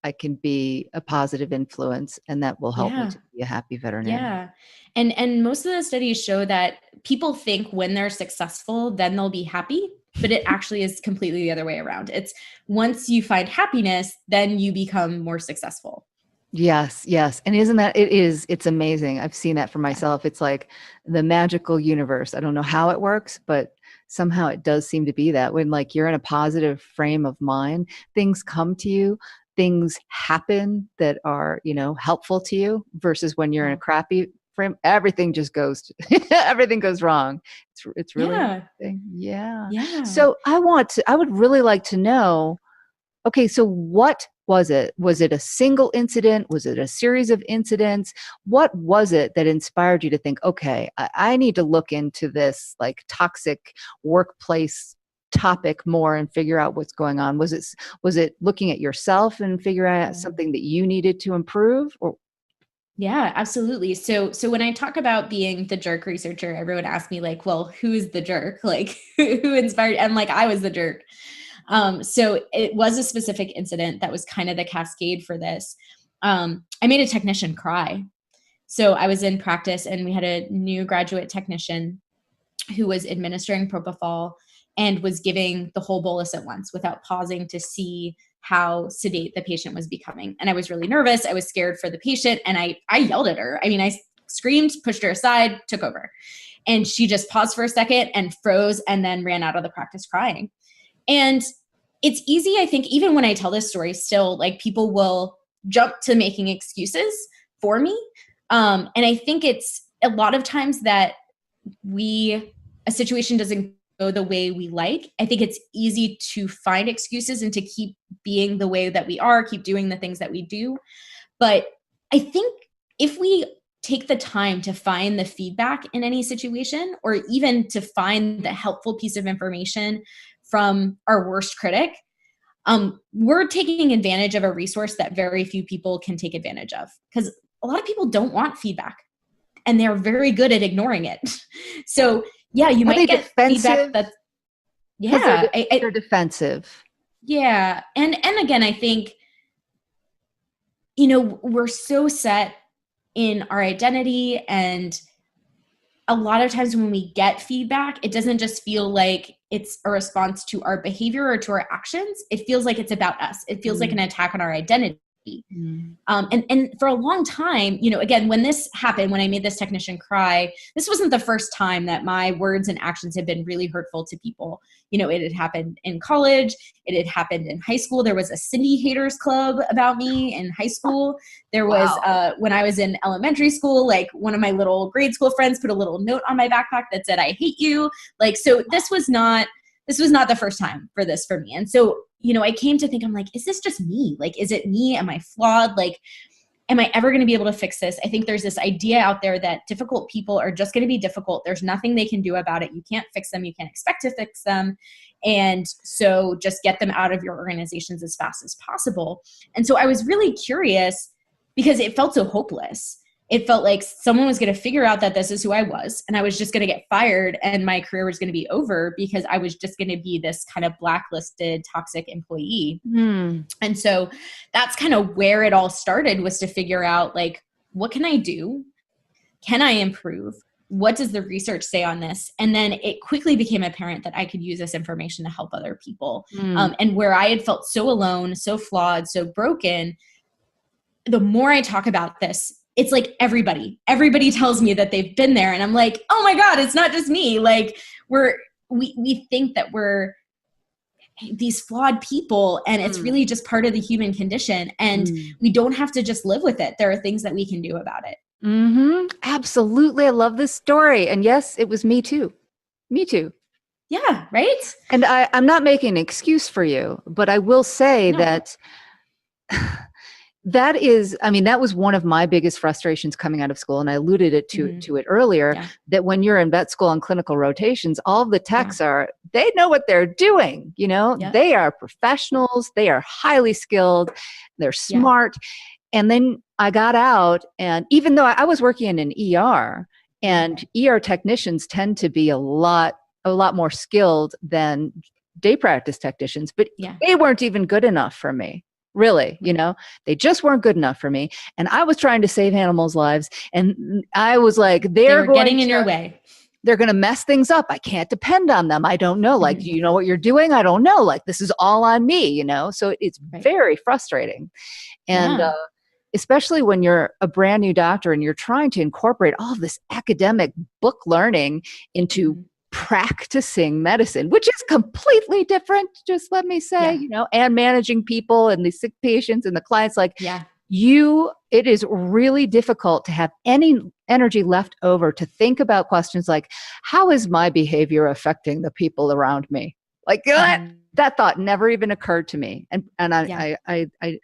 I can be a positive influence, and that will help me to be a happy veterinarian. Yeah. And most of the studies show that people think when they're successful, then they'll be happy, but it actually is completely the other way around. It's once you find happiness, then you become more successful. Yes. And it's amazing. I've seen that for myself. It's like the magical universe. I don't know how it works, but somehow it does seem to be that when like you're in a positive frame of mind, things come to you, things happen that are, helpful to you, versus when you're in a crappy frame, everything just goes, everything goes wrong. It's really interesting. Yeah. Yeah. So I would really like to know, okay, so what was it? Was it a single incident? Was it a series of incidents? What was it that inspired you to think, okay, I need to look into this like toxic workplace topic more and figure out what's going on? Was it looking at yourself and figuring out something that you needed to improve? Or yeah, absolutely. So when I talk about being the jerk researcher, everyone asks me like, well, who's the jerk? Like who inspired? And like, I was the jerk. So it was a specific incident that was kind of the cascade for this. I made a technician cry. So I was in practice and we had a new graduate technician who was administering propofol and was giving the whole bolus at once without pausing to see how sedate the patient was becoming. And I was really nervous. I was scared for the patient. And I yelled at her. I mean, I screamed, pushed her aside, took over. And she just paused for a second and froze and then ran out of the practice crying. And it's easy, I think, even when I tell this story still, like people will jump to making excuses for me. And I think it's a lot of times that a situation doesn't go the way we like. I think it's easy to find excuses and to keep being the way that we are, keep doing the things that we do. But I think if we take the time to find the feedback in any situation, or even to find the helpful piece of information from our worst critic, we're taking advantage of a resource that very few people can take advantage of, because a lot of people don't want feedback and they're very good at ignoring it. So yeah, you might get feedback that's, they're defensive. Yeah. And again, I think, we're so set in our identity, and a lot of times when we get feedback, it doesn't just feel like it's a response to our behavior or to our actions. It feels like it's about us. It feels like an attack on our identity. And for a long time, again, when this happened, when I made this technician cry, this wasn't the first time that my words and actions had been really hurtful to people. It had happened in college. It had happened in high school. There was a Cyndie haters club about me in high school. There was, when I was in elementary school, like one of my little grade school friends put a little note on my backpack that said, "I hate you." Like, so this was not the first time for this for me. And so, I came to think, I'm like, is this just me? Like, is it me? Am I flawed? Like, am I ever going to be able to fix this? I think there's this idea out there that difficult people are just going to be difficult. There's nothing they can do about it. You can't fix them. You can't expect to fix them. And so just get them out of your organizations as fast as possible. And so I was really curious because it felt so hopeless. It felt like someone was going to figure out that this is who I was, and I was just going to get fired and my career was going to be over because I was just going to be this kind of blacklisted, toxic employee. And so that's kind of where it all started, was to figure out, like, what can I do? Can I improve? What does the research say on this? And then it quickly became apparent that I could use this information to help other people. And where I had felt so alone, so flawed, so broken, the more I talk about this, it's like everybody tells me that they've been there. And I'm like, oh my God, it's not just me. Like we think that we're these flawed people, and it's really just part of the human condition. And we don't have to just live with it. There are things that we can do about it. Absolutely. I love this story. And yes, it was me too. Me too. Yeah. Right. And I'm not making an excuse for you, but I will say that that was one of my biggest frustrations coming out of school. And I alluded to it earlier, that when you're in vet school on clinical rotations, all of the techs they know what they're doing. They are professionals. They are highly skilled. They're smart. And then I got out, and even though I was working in an ER, and ER technicians tend to be a lot more skilled than day practice technicians, but they weren't even good enough for me. Really, they just weren't good enough for me. And I was trying to save animals' lives. And I was like, they're getting in your way. They're going to mess things up. I can't depend on them. I don't know. Like, do you know what you're doing? I don't know. Like, this is all on me, So it's very frustrating. And especially when you're a brand new doctor and you're trying to incorporate all of this academic book learning into practicing medicine, which is completely different, just let me say, and managing people and the sick patients and the clients, like you it is really difficult to have any energy left over to think about questions like, how is my behavior affecting the people around me? Like that thought never even occurred to me. And I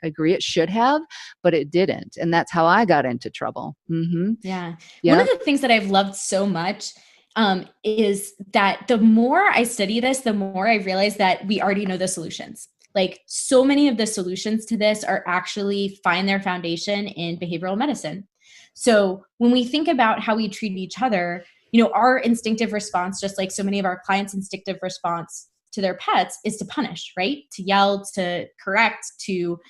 agree it should have, but it didn't. And that's how I got into trouble. Mm-hmm. Yeah. One of the things that I've loved so much is that the more I study this, the more I realize that we already know the solutions. Like so many of the solutions to this are actually find their foundation in behavioral medicine. So when we think about how we treat each other, our instinctive response, just like so many of our clients' instinctive response to their pets, is to punish, right? To yell, to correct, to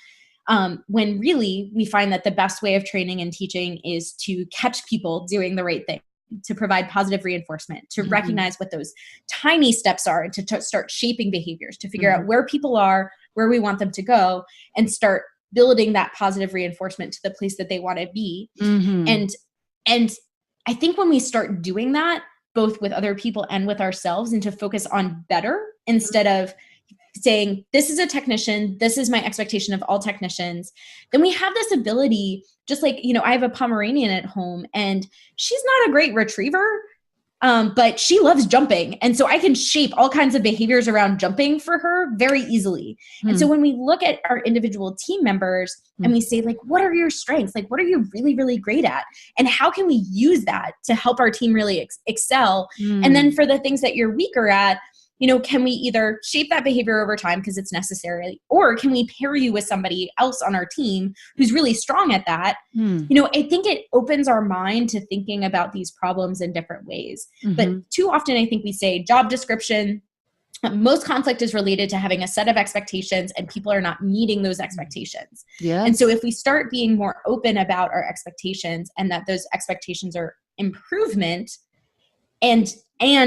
when really we find that the best way of training and teaching is to catch people doing the right thing, to provide positive reinforcement, to recognize what those tiny steps are, and to start shaping behaviors, to figure out where people are, where we want them to go, and start building that positive reinforcement to the place that they want to be. And I think when we start doing that, both with other people and with ourselves, and to focus on better instead of saying, this is a technician, this is my expectation of all technicians, then we have this ability, just like, I have a Pomeranian at home, and she's not a great retriever, but she loves jumping. And so I can shape all kinds of behaviors around jumping for her very easily. And so when we look at our individual team members and we say, like, what are your strengths? Like, what are you really, really great at? And how can we use that to help our team really excel? And then for the things that you're weaker at, can we either shape that behavior over time because it's necessary, or can we pair you with somebody else on our team who's really strong at that? I think it opens our mind to thinking about these problems in different ways. But too often I think we say job description, most conflict is related to having a set of expectations and people are not meeting those expectations. And so if we start being more open about our expectations and that those expectations are improvement and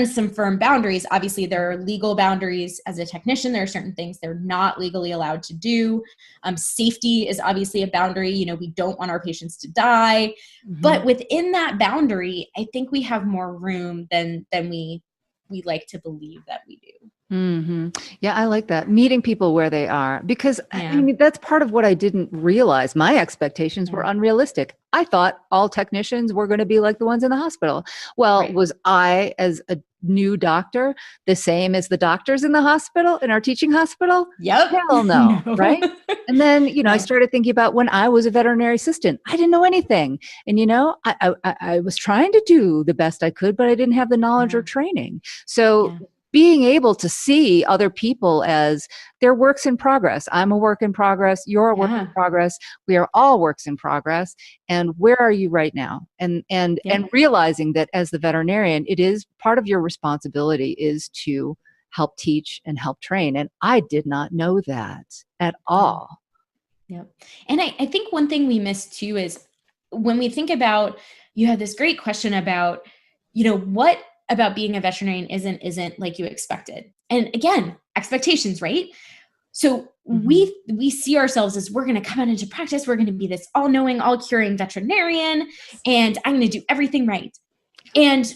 some firm boundaries. Obviously, there are legal boundaries. As a technician, there are certain things they're not legally allowed to do. Safety is obviously a boundary. We don't want our patients to die. But within that boundary, I think we have more room than we like to believe that we do. Yeah, I like that. Meeting people where they are, because I mean, that's part of what I didn't realize. My expectations were unrealistic. I thought all technicians were going to be like the ones in the hospital. Well, was I, as a new doctor, the same as the doctors in the hospital, in our teaching hospital? Hell no. Right? And then, I started thinking about when I was a veterinary assistant, I didn't know anything. And, I was trying to do the best I could, but I didn't have the knowledge or training. So being able to see other people as they're works in progress. I'm a work in progress. You're a work in progress. We are all works in progress. And where are you right now? And realizing that as the veterinarian, it is part of your responsibility is to help teach and help train. And I did not know that at all. And I think one thing we miss too is when we think about, you have this great question about, what about being a veterinarian isn't like you expected. And again, expectations, right? So we see ourselves as, we're going to come out into practice. We're going to be this all-knowing, all-curing veterinarian, and I'm going to do everything right. And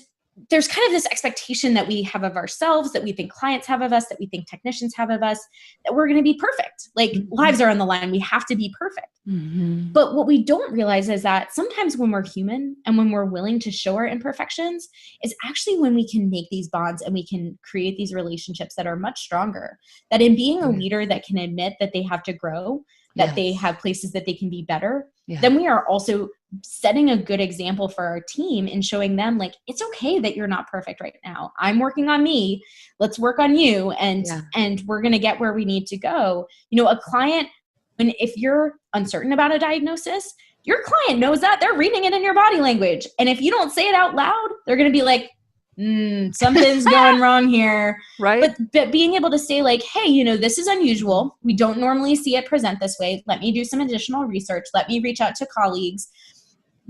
there's kind of this expectation that we have of ourselves, that we think clients have of us, that we think technicians have of us, that we're going to be perfect. Like lives are on the line. We have to be perfect. But what we don't realize is that sometimes when we're human and when we're willing to show our imperfections is actually when we can make these bonds and we can create these relationships that are much stronger. That in being a leader that can admit that they have to grow, that they have places that they can be better, then we are also setting a good example for our team and showing them, like, it's okay that you're not perfect right now. I'm working on me. Let's work on you. And we're going to get where we need to go. A client, if you're uncertain about a diagnosis, your client knows that. They're reading it in your body language. And if you don't say it out loud, they're going to be like, something's going wrong here. Right. But being able to say, like, hey, this is unusual. We don't normally see it present this way. Let me do some additional research. Let me reach out to colleagues.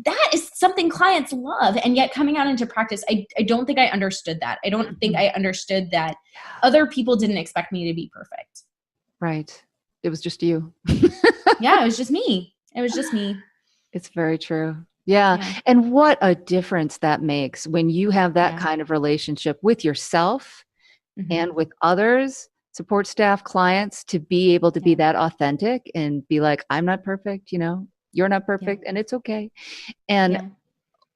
That is something clients love. And yet coming out into practice, I don't think I understood that. I don't think I understood that other people didn't expect me to be perfect. Right. It was just you. Yeah, it was just me. It's very true. Yeah. And what a difference that makes when you have that kind of relationship with yourself and with others, support staff, clients, to be able to be that authentic and be like, I'm not perfect, You're not perfect, and it's okay. And Yeah.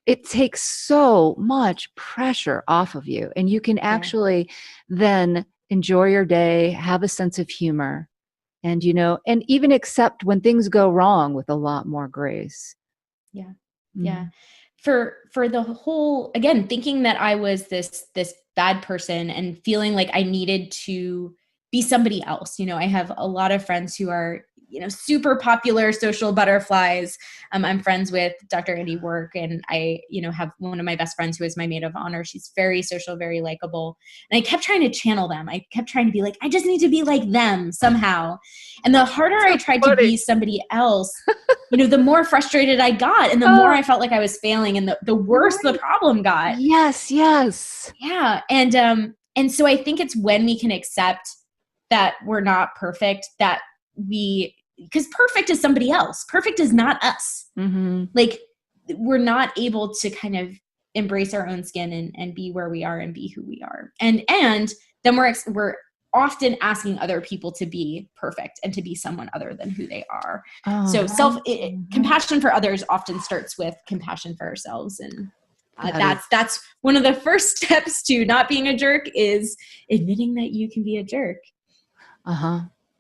it takes so much pressure off of you, and you can actually then enjoy your day, have a sense of humor, and, and even accept when things go wrong with a lot more grace. Yeah. Yeah. Mhm. For the whole, again, thinking that I was this bad person and feeling like I needed to be somebody else. I have a lot of friends who are, super popular social butterflies. I'm friends with Dr. Andy Work, and I, have one of my best friends who is my maid of honor. She's very social, very likable. And I kept trying to channel them. I kept trying to be like, I just need to be like them somehow. And the harder I tried to be somebody else, the more frustrated I got, and the more I felt like I was failing, and the worse the problem got. Yes. Yes. Yeah. And so I think it's when we can accept that we're not perfect, that because perfect is somebody else. Perfect is not us. Mm-hmm. Like, we're not able to kind of embrace our own skin and be where we are and be who we are. And then we're often asking other people to be perfect and to be someone other than who they are. So compassion for others often starts with compassion for ourselves. And that's one of the first steps to not being a jerk, is admitting that you can be a jerk.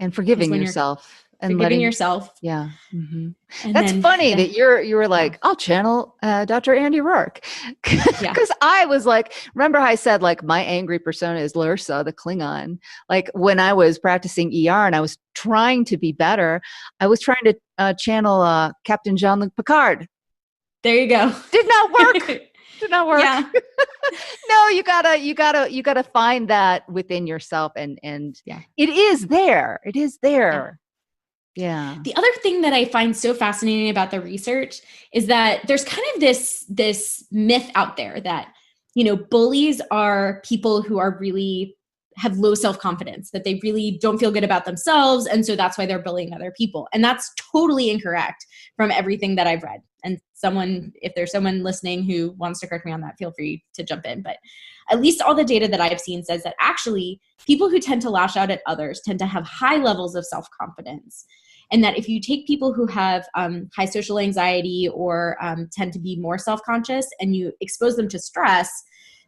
And forgiving yourself. And forgiving yourself. Yeah. Mm-hmm. And that's funny that you were like, I'll channel Dr. Andy Rourke. Because I was like, remember how I said, like, my angry persona is Lursa, the Klingon. Like, when I was practicing ER and I was trying to be better, I was trying to channel Captain Jean-Luc Picard. There you go. Did not work. Did not work. Yeah. No, you gotta find that within yourself, and it is there. It is there. Yeah. The other thing that I find so fascinating about the research is that there's kind of this myth out there that, bullies are people who are really have low self-confidence, that they really don't feel good about themselves. And so that's why they're bullying other people. And that's totally incorrect from everything that I've read. And if there's someone listening who wants to correct me on that, feel free to jump in. But at least all the data that I've seen says that actually people who tend to lash out at others tend to have high levels of self-confidence. And that if you take people who have high social anxiety or tend to be more self-conscious and you expose them to stress,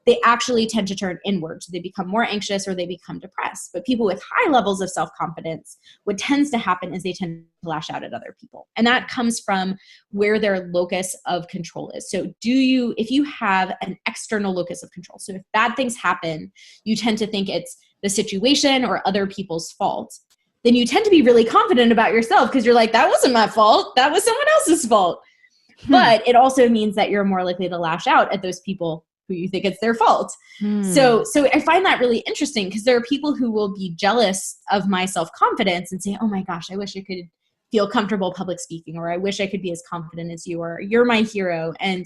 they actually tend to turn inward. So they become more anxious or they become depressed. But people with high levels of self-confidence, what tends to happen is they tend to lash out at other people. And that comes from where their locus of control is. So if you have an external locus of control, so if bad things happen, you tend to think it's the situation or other people's fault, then you tend to be really confident about yourself because you're like, that wasn't my fault. That was someone else's fault. But it also means that you're more likely to lash out at those people who you think it's their fault. So I find that really interesting because there are people who will be jealous of my self-confidence and say, oh my gosh, I wish I could feel comfortable public speaking, or I wish I could be as confident as you, or you're my hero. And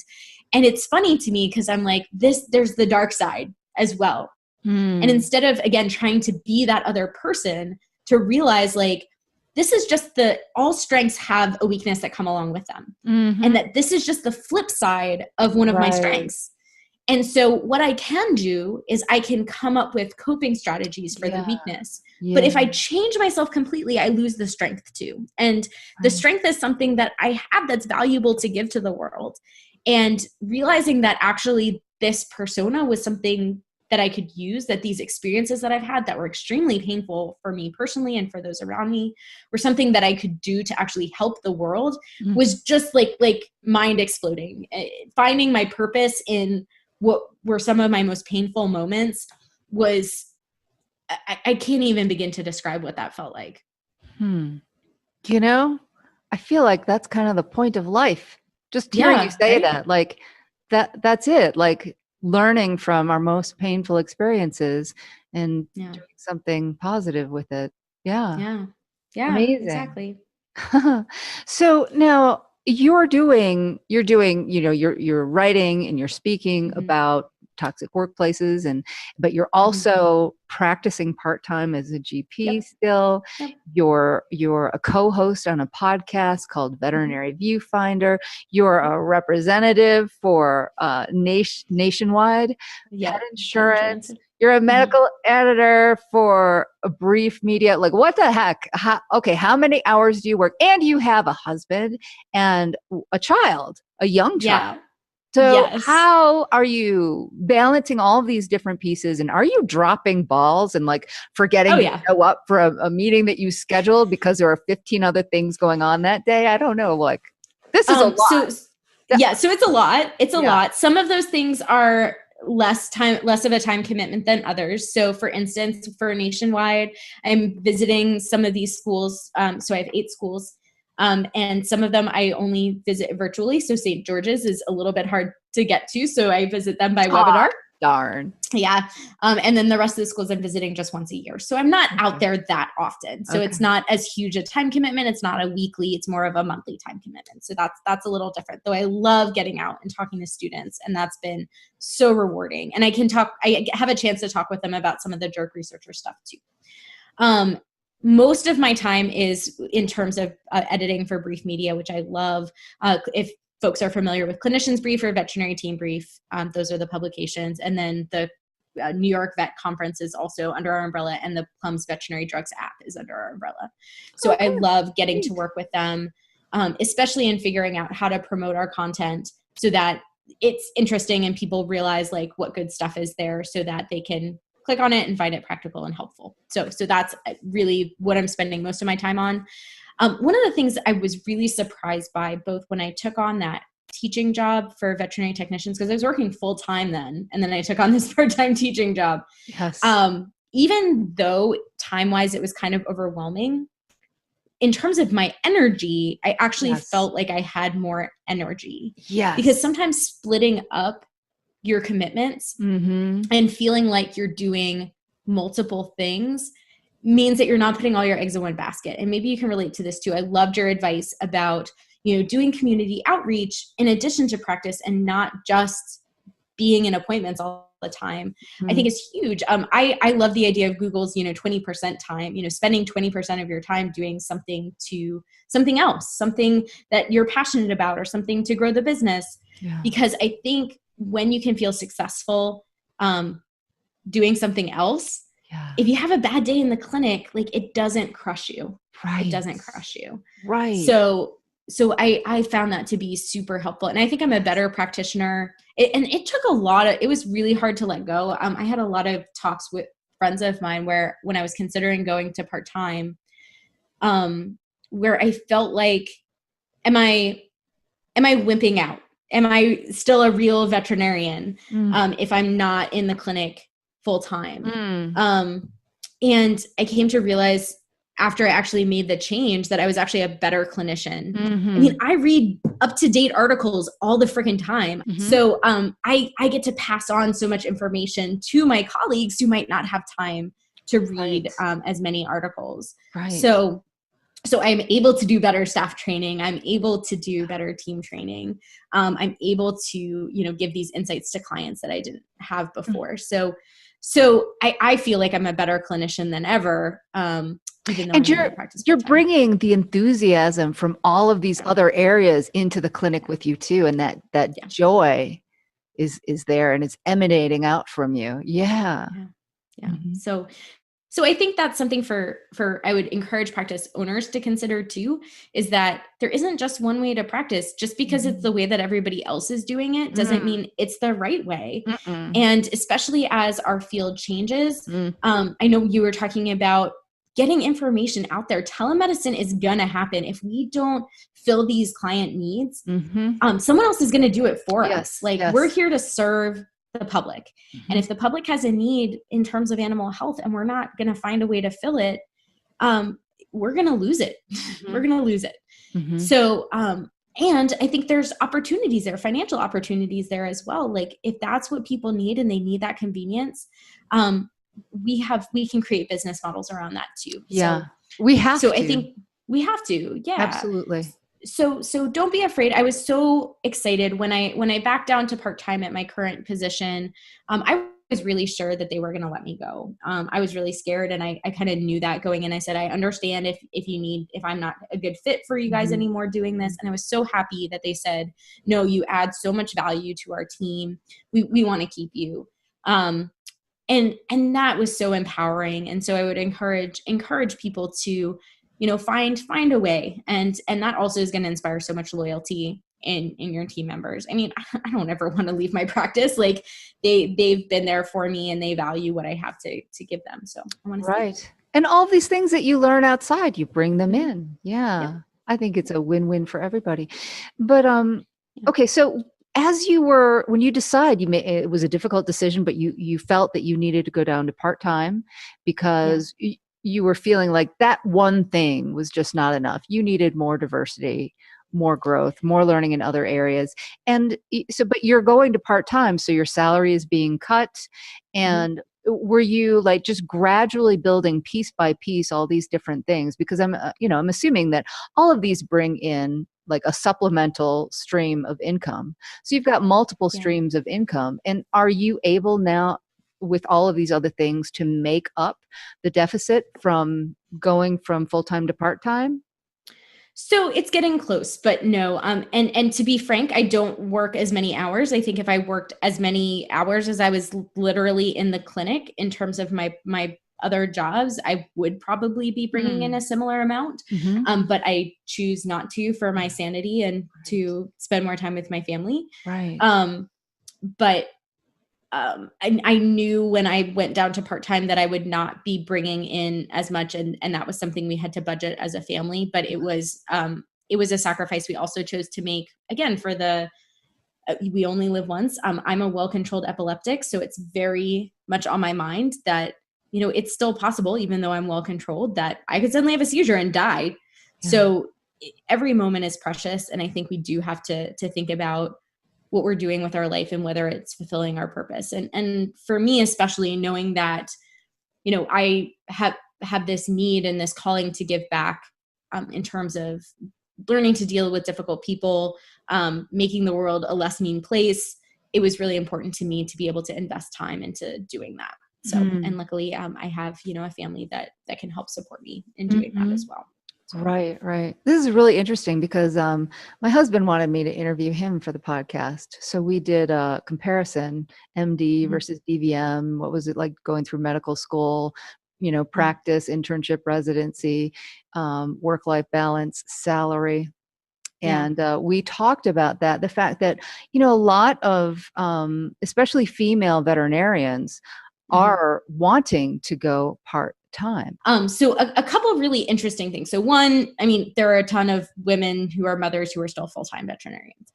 it's funny to me because I'm like, there's the dark side as well. And instead of, again, trying to be that other person, to realize like, this is just all strengths have a weakness that come along with them. And that this is just the flip side of one of my strengths. And so what I can do is I can come up with coping strategies for the weakness. But if I change myself completely, I lose the strength too. And the strength is something that I have that's valuable to give to the world. And realizing that actually this persona was something that I could use, that these experiences that I've had that were extremely painful for me personally and for those around me were something that I could do to actually help the world, was just like mind exploding. Finding my purpose in what were some of my most painful moments was, I can't even begin to describe what that felt like. I feel like that's kind of the point of life. Just hearing you say that, like that's it. Like, learning from our most painful experiences and doing something positive with it. Yeah. Amazing. Exactly. So now you're writing and you're speaking about toxic workplaces, but you're also practicing part-time as a GP still. You're a co-host on a podcast called Veterinary Viewfinder. You're a representative for Nationwide Pet Insurance. You're a medical editor for a brief media. Like, what the heck? How many hours do you work? And you have a husband and a child, a young child. Yeah. So Yes. how are you balancing all of these different pieces? And are you dropping balls and like forgetting to show up for a meeting that you scheduled because there are 15 other things going on that day? I don't know. Like, this is a lot. So it's a lot. It's a lot. Some of those things are less of a time commitment than others. So for instance, for Nationwide, I'm visiting some of these schools. So I have 8 schools. And some of them I only visit virtually. So St. George's is a little bit hard to get to. So I visit them by webinar. Darn. Yeah. And then the rest of the schools I'm visiting just once a year. So I'm not out there that often. So it's not as huge a time commitment. It's not a weekly, it's more of a monthly time commitment. So that's a little different, though I love getting out and talking to students. And that's been so rewarding. And I have a chance to talk with them about some of the jerk researcher stuff too. Most of my time is in terms of editing for brief media, which I love. If folks are familiar with Clinician's Brief or Veterinary Team Brief, those are the publications. And then the New York Vet Conference is also under our umbrella, and the Plum's Veterinary Drugs app is under our umbrella. So I love getting to work with them, especially in figuring out how to promote our content so that it's interesting and people realize like what good stuff is there so that they can click on it and find it practical and helpful. So that's really what I'm spending most of my time on. One of the things I was really surprised by, both when I took on that teaching job for veterinary technicians, because I was working full time then, and then I took on this part-time teaching job. Yes. Even though time-wise it was kind of overwhelming, in terms of my energy, I actually felt like I had more energy. Yes. Because sometimes splitting up your commitments and feeling like you're doing multiple things means that you're not putting all your eggs in one basket. And maybe you can relate to this too. I loved your advice about, doing community outreach in addition to practice and not just being in appointments all the time. I think it's huge. I love the idea of Google's, 20% time, spending 20% of your time doing something else, something that you're passionate about or something to grow the business. Yeah. Because I think when you can feel successful doing something else, if you have a bad day in the clinic, like it doesn't crush you. Right. It doesn't crush you. Right. So I found that to be super helpful. And I think I'm a better practitioner. It took it was really hard to let go. I had a lot of talks with friends of mine where when I was considering going to part-time, where I felt like, am I wimping out? Am I still a real veterinarian if I'm not in the clinic full time? And I came to realize after I actually made the change that I was actually a better clinician. I mean, I read up-to-date articles all the freaking time. So I get to pass on so much information to my colleagues who might not have time to read as many articles. Right. So I'm able to do better staff training. I'm able to do better team training. I'm able to, give these insights to clients that I didn't have before. So I feel like I'm a better clinician than ever. Even though you're bringing the enthusiasm from all of these other areas into the clinic with you too. And that joy is there and it's emanating out from you. Yeah. So I think that's something for I would encourage practice owners to consider too, is that there isn't just one way to practice. Just because it's the way that everybody else is doing it doesn't mean it's the right way. And especially as our field changes, I know you were talking about getting information out there. Telemedicine is going to happen. If we don't fill these client needs, someone else is going to do it for us. We're here to serve the public. And if the public has a need in terms of animal health and we're not going to find a way to fill it, we're going to lose it. We're going to lose it. So, and I think there's opportunities there, financial opportunities there as well. Like if that's what people need and they need that convenience, we can create business models around that too. Yeah. I think we have to. Yeah, absolutely. So don't be afraid. I was so excited when I backed down to part-time at my current position. I was really sure that they were going to let me go. I was really scared, and I kind of knew that going in. I said, I understand if I'm not a good fit for you guys anymore doing this. And I was so happy that they said, no, you add so much value to our team. We want to keep you. And that was so empowering. And so I would encourage people to, find a way. And that also is going to inspire so much loyalty in your team members. I mean, I don't ever want to leave my practice. Like they've been there for me and they value what I have to give them. So I want to Right. And all these things that you learn outside, you bring them in. Yeah. Yep. I think it's a win-win for everybody. But okay, so when you decide it was a difficult decision, but you felt that you needed to go down to part-time because you were feeling like that one thing was just not enough. You needed more diversity, more growth, more learning in other areas. And so, but you're going to part-time, so your salary is being cut. And were you like just gradually building piece by piece all these different things? Because I'm assuming that all of these bring in like a supplemental stream of income. So you've got multiple streams of income. And are you able now with all of these other things to make up the deficit from going from full-time to part-time? So it's getting close, but no. And to be frank, I don't work as many hours. I think if I worked as many hours as I was literally in the clinic in terms of my other jobs, I would probably be bringing in a similar amount. But I choose not to for my sanity and to spend more time with my family. Right. But I knew when I went down to part-time that I would not be bringing in as much. And that was something we had to budget as a family, but it was a sacrifice we also chose to make, again, for we only live once. I'm a well-controlled epileptic. So it's very much on my mind that, it's still possible, even though I'm well-controlled, that I could suddenly have a seizure and die. Yeah. So every moment is precious. And I think we do have to think about what we're doing with our life and whether it's fulfilling our purpose. And for me, especially knowing that, I have this need and this calling to give back in terms of learning to deal with difficult people, making the world a less mean place. It was really important to me to be able to invest time into doing that. So, and luckily I have, a family that can help support me in doing that as well. So. Right. This is really interesting because my husband wanted me to interview him for the podcast. So we did a comparison, MD versus DVM. What was it like going through medical school, practice, internship, residency, work-life balance, salary. And we talked about that, the fact that, a lot of, especially female veterinarians are wanting to go part-time. So a couple of really interesting things. So one, there are a ton of women who are mothers who are still full-time veterinarians,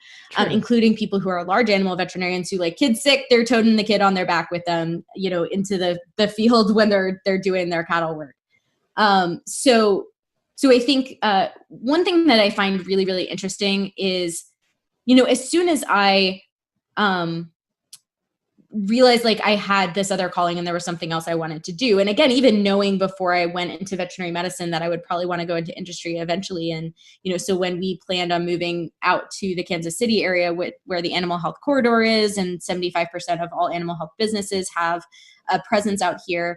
including people who are large animal veterinarians who, like, kids sick, they're toting the kid on their back with them, into the field when they're doing their cattle work. So I think one thing that I find really, really interesting is, as soon as I realized like I had this other calling and there was something else I wanted to do. And again, even knowing before I went into veterinary medicine that I would probably want to go into industry eventually. And, so when we planned on moving out to the Kansas City area where the animal health corridor is, and 75% of all animal health businesses have a presence out here,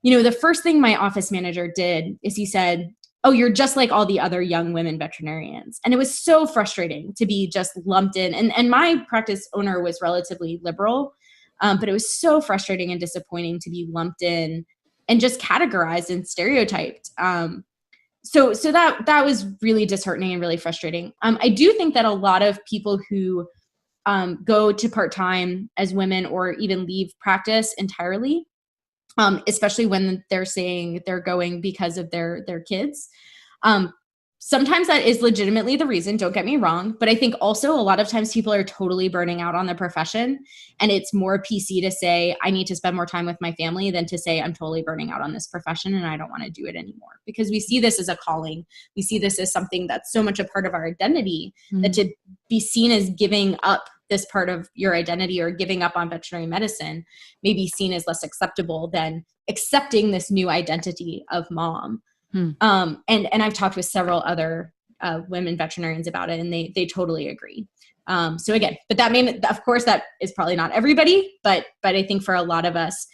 the first thing my office manager did is he said, "Oh, you're just like all the other young women veterinarians." And it was so frustrating to be just lumped in. And my practice owner was relatively liberal. But it was so frustrating and disappointing to be lumped in and just categorized and stereotyped. So that was really disheartening and really frustrating. I do think that a lot of people who go to part-time as women or even leave practice entirely, especially when they're saying they're going because of their kids, sometimes that is legitimately the reason, don't get me wrong. But I think also a lot of times people are totally burning out on the profession. And it's more PC to say, I need to spend more time with my family than to say, I'm totally burning out on this profession and I don't want to do it anymore. Because we see this as a calling. We see this as something that's so much a part of our identity that to be seen as giving up this part of your identity or giving up on veterinary medicine may be seen as less acceptable than accepting this new identity of mom. And I've talked with several other women veterinarians about it, and they totally agree. So again, but that may, of course, that is probably not everybody, but I think for a lot of us,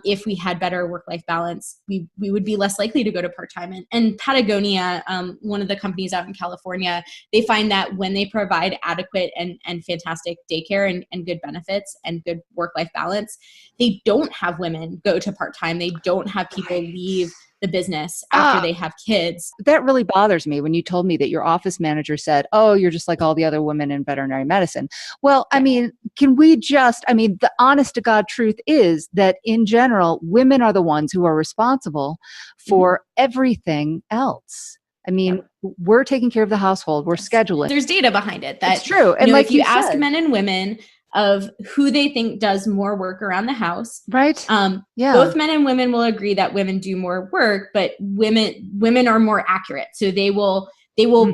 if we had better work-life balance, we would be less likely to go to part-time. And Patagonia, one of the companies out in California, they find that when they provide adequate and fantastic daycare and good benefits and good work-life balance, they don't have women go to part-time. They don't have people leave the business after they have kids. That really bothers me when you told me that your office manager said, oh, you're just like all the other women in veterinary medicine. Well, I mean, the honest to God truth is that in general, women are the ones who are responsible for everything else. I mean, we're taking care of the household, we're scheduling. There's data behind it. That's true. And like if you ask men and women of who they think does more work around the house. Right. Both men and women will agree that women do more work, but women are more accurate. So they will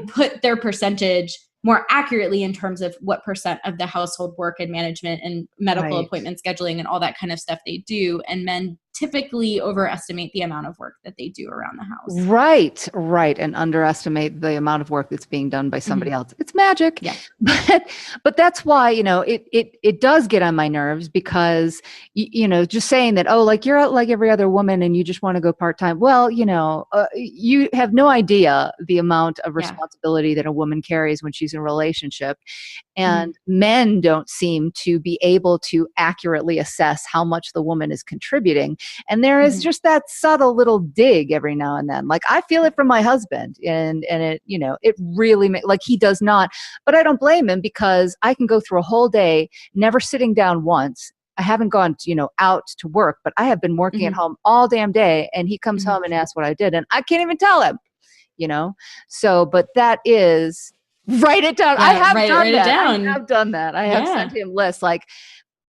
put their percentage more accurately in terms of what percent of the household work and management and medical appointment scheduling and all that kind of stuff they do. And men typically overestimate the amount of work that they do around the house. Right. And underestimate the amount of work that's being done by somebody else. It's magic. Yeah. But that's why, it does get on my nerves because, just saying that, oh, like you're like every other woman and you just want to go part-time. Well, you have no idea the amount of responsibility that a woman carries when she's in a relationship. And men don't seem to be able to accurately assess how much the woman is contributing. And there is just that subtle little dig every now and then. Like I feel it from my husband and it, it really like he does not, but I don't blame him because I can go through a whole day, never sitting down once. I haven't gone, out to work, but I have been working at home all damn day. And he comes home and asks what I did. And I can't even tell him, So, but that is, write it down. I have done that. I have sent him lists like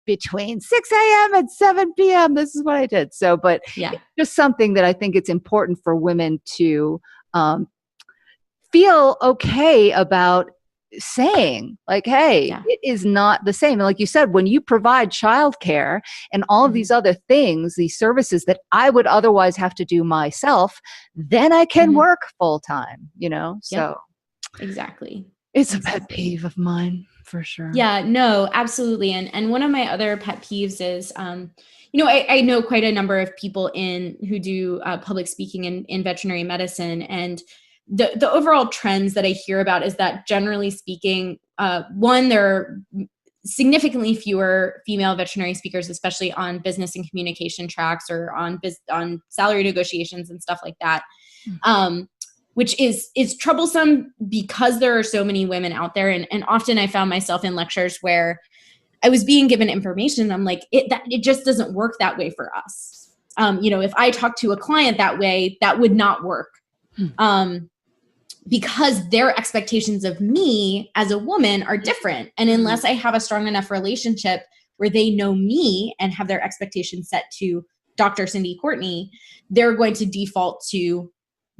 between 6 a.m. and 7 p.m. This is what I did. So, but it's just something that I think it's important for women to feel okay about saying like, hey, it is not the same. And like you said, when you provide childcare and all of these other things, these services that I would otherwise have to do myself, then I can work full time, so. Exactly. It's a pet peeve of mine for sure. Yeah, no, absolutely. And one of my other pet peeves is, I know quite a number of people who do public speaking in veterinary medicine. And the overall trends that I hear about is that generally speaking, one, there are significantly fewer female veterinary speakers, especially on business and communication tracks or on salary negotiations and stuff like that. Which is troublesome because there are so many women out there. And often I found myself in lectures where I was being given information and I'm like, it just doesn't work that way for us. If I talk to a client that way, that would not work. Because their expectations of me as a woman are different. And unless I have a strong enough relationship where they know me and have their expectations set to Dr. Cyndie Courtney, they're going to default to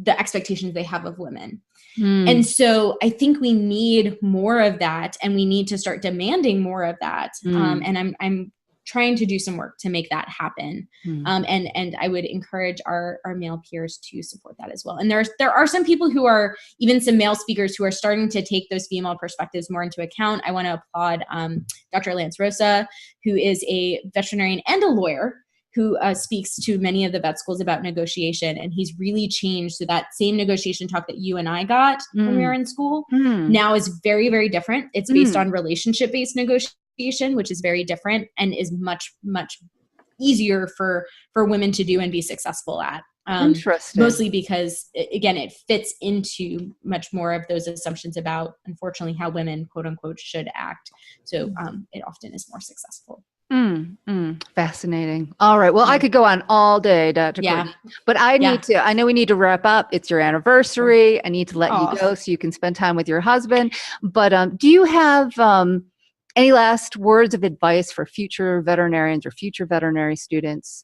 the expectations they have of women. And so I think we need more of that and we need to start demanding more of that. And I'm trying to do some work to make that happen. And I would encourage our male peers to support that as well. And there are some people who are, even some male speakers who are starting to take those female perspectives more into account. I want to applaud Dr. Lance Rosa, who is a veterinarian and a lawyer who speaks to many of the vet schools about negotiation. And he's really changed. So that same negotiation talk that you and I got when we were in school now is very, very different. It's based on relationship-based negotiation, which is very different and is much, much easier for women to do and be successful at. Interesting. Mostly because, again, it fits into much more of those assumptions about, unfortunately, how women, quote unquote, should act. So it often is more successful. Fascinating. All right. Well, I could go on all day, Dr. Courtney, but I know we need to wrap up. It's your anniversary. I need to let you go so you can spend time with your husband. But do you have any last words of advice for future veterinarians or future veterinary students?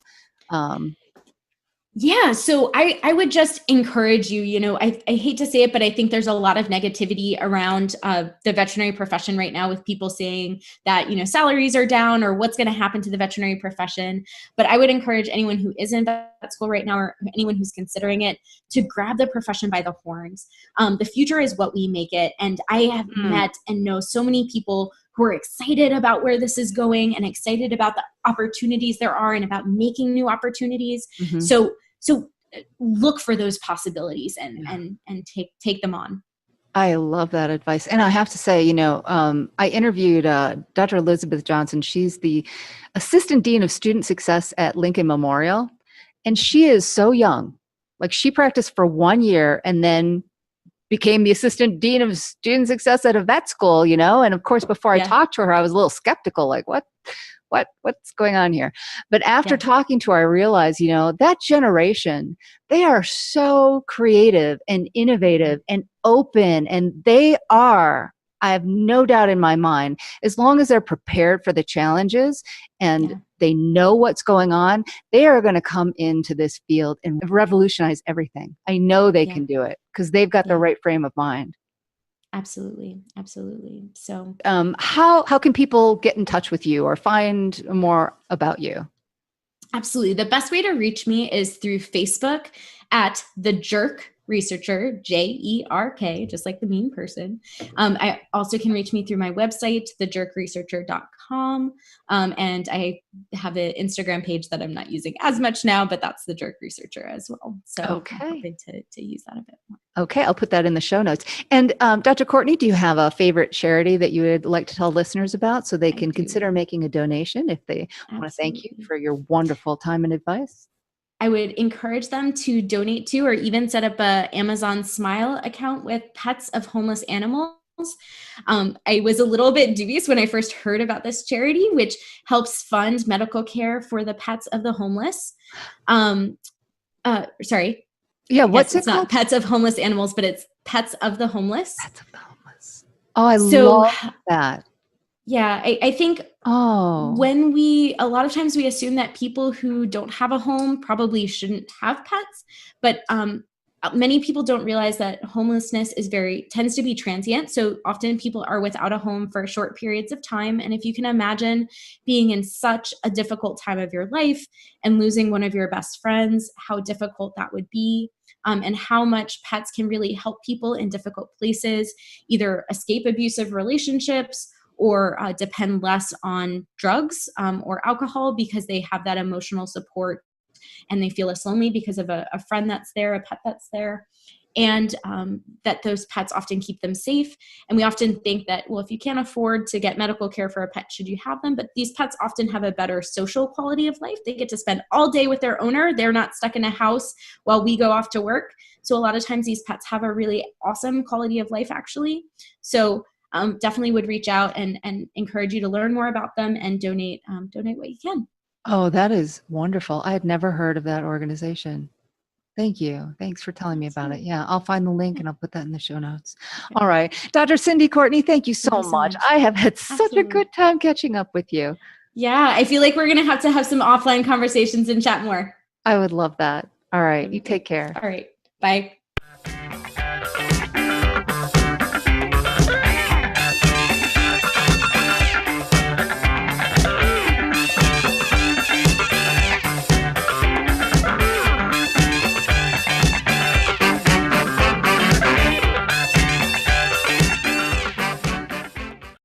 Yeah. So I would just encourage you, I hate to say it, but I think there's a lot of negativity around the veterinary profession right now with people saying that, salaries are down or what's going to happen to the veterinary profession. But I would encourage anyone who is in vet school right now or anyone who's considering it to grab the profession by the horns. The future is what we make it. And I have met and know so many people who are excited about where this is going and excited about the opportunities there are and about making new opportunities. Mm-hmm. So look for those possibilities and take them on. I love that advice. And I have to say, I interviewed Dr. Elizabeth Johnson. She's the Assistant Dean of Student Success at Lincoln Memorial. And she is so young. Like, she practiced for 1 year and then became the Assistant Dean of Student Success at a vet school, And of course, before I talked to her, I was a little skeptical, like, what's going on here? But after talking to her, I realized, that generation, they are so creative and innovative and open, and I have no doubt in my mind, as long as they're prepared for the challenges and they know what's going on, they are going to come into this field and revolutionize everything. I know they can do it because they've got the right frame of mind. Absolutely. Absolutely. So, how can people get in touch with you or find more about you? Absolutely. The best way to reach me is through Facebook at The Jerk Researcher, JERK, just like the mean person. I also can reach me through my website, thejerkresearcher.com. And I have an Instagram page that I'm not using as much now, but that's The Jerk Researcher as well. So I'm hoping to use that a bit more. Okay, I'll put that in the show notes. And Dr. Courtney, do you have a favorite charity that you would like to tell listeners about so they can consider making a donation if they want to thank you for your wonderful time and advice? I would encourage them to donate to or even set up a Amazon Smile account with Pets of Homeless Animals. I was a little bit dubious when I first heard about this charity, which helps fund medical care for the pets of the homeless. Sorry. Yeah, what's it called? Not Pets of Homeless Animals, but it's Pets of the Homeless. Pets of the Homeless. Oh, I love that. Yeah, I think a lot of times we assume that people who don't have a home probably shouldn't have pets, but many people don't realize that homelessness tends to be transient. So often people are without a home for short periods of time. And if you can imagine being in such a difficult time of your life and losing one of your best friends, how difficult that would be. And how much pets can really help people in difficult places, either escape abusive relationships or depend less on drugs or alcohol because they have that emotional support and they feel less lonely because of a friend that's there, a pet that's there, and that those pets often keep them safe. And we often think that, well, if you can't afford to get medical care for a pet, should you have them? But these pets often have a better social quality of life. They get to spend all day with their owner. They're not stuck in a house while we go off to work. So a lot of times these pets have a really awesome quality of life, actually. So definitely would reach out and encourage you to learn more about them and donate what you can. Oh, that is wonderful. I had never heard of that organization. Thank you. Thanks for telling me about it. Yeah, I'll find the link and I'll put that in the show notes. Okay. All right. Dr. Cyndie Courtney, thank you so much. I have had such a good time catching up with you. Yeah, I feel like we're going to have some offline conversations and chat more. I would love that. All right. You take care. All right. Bye.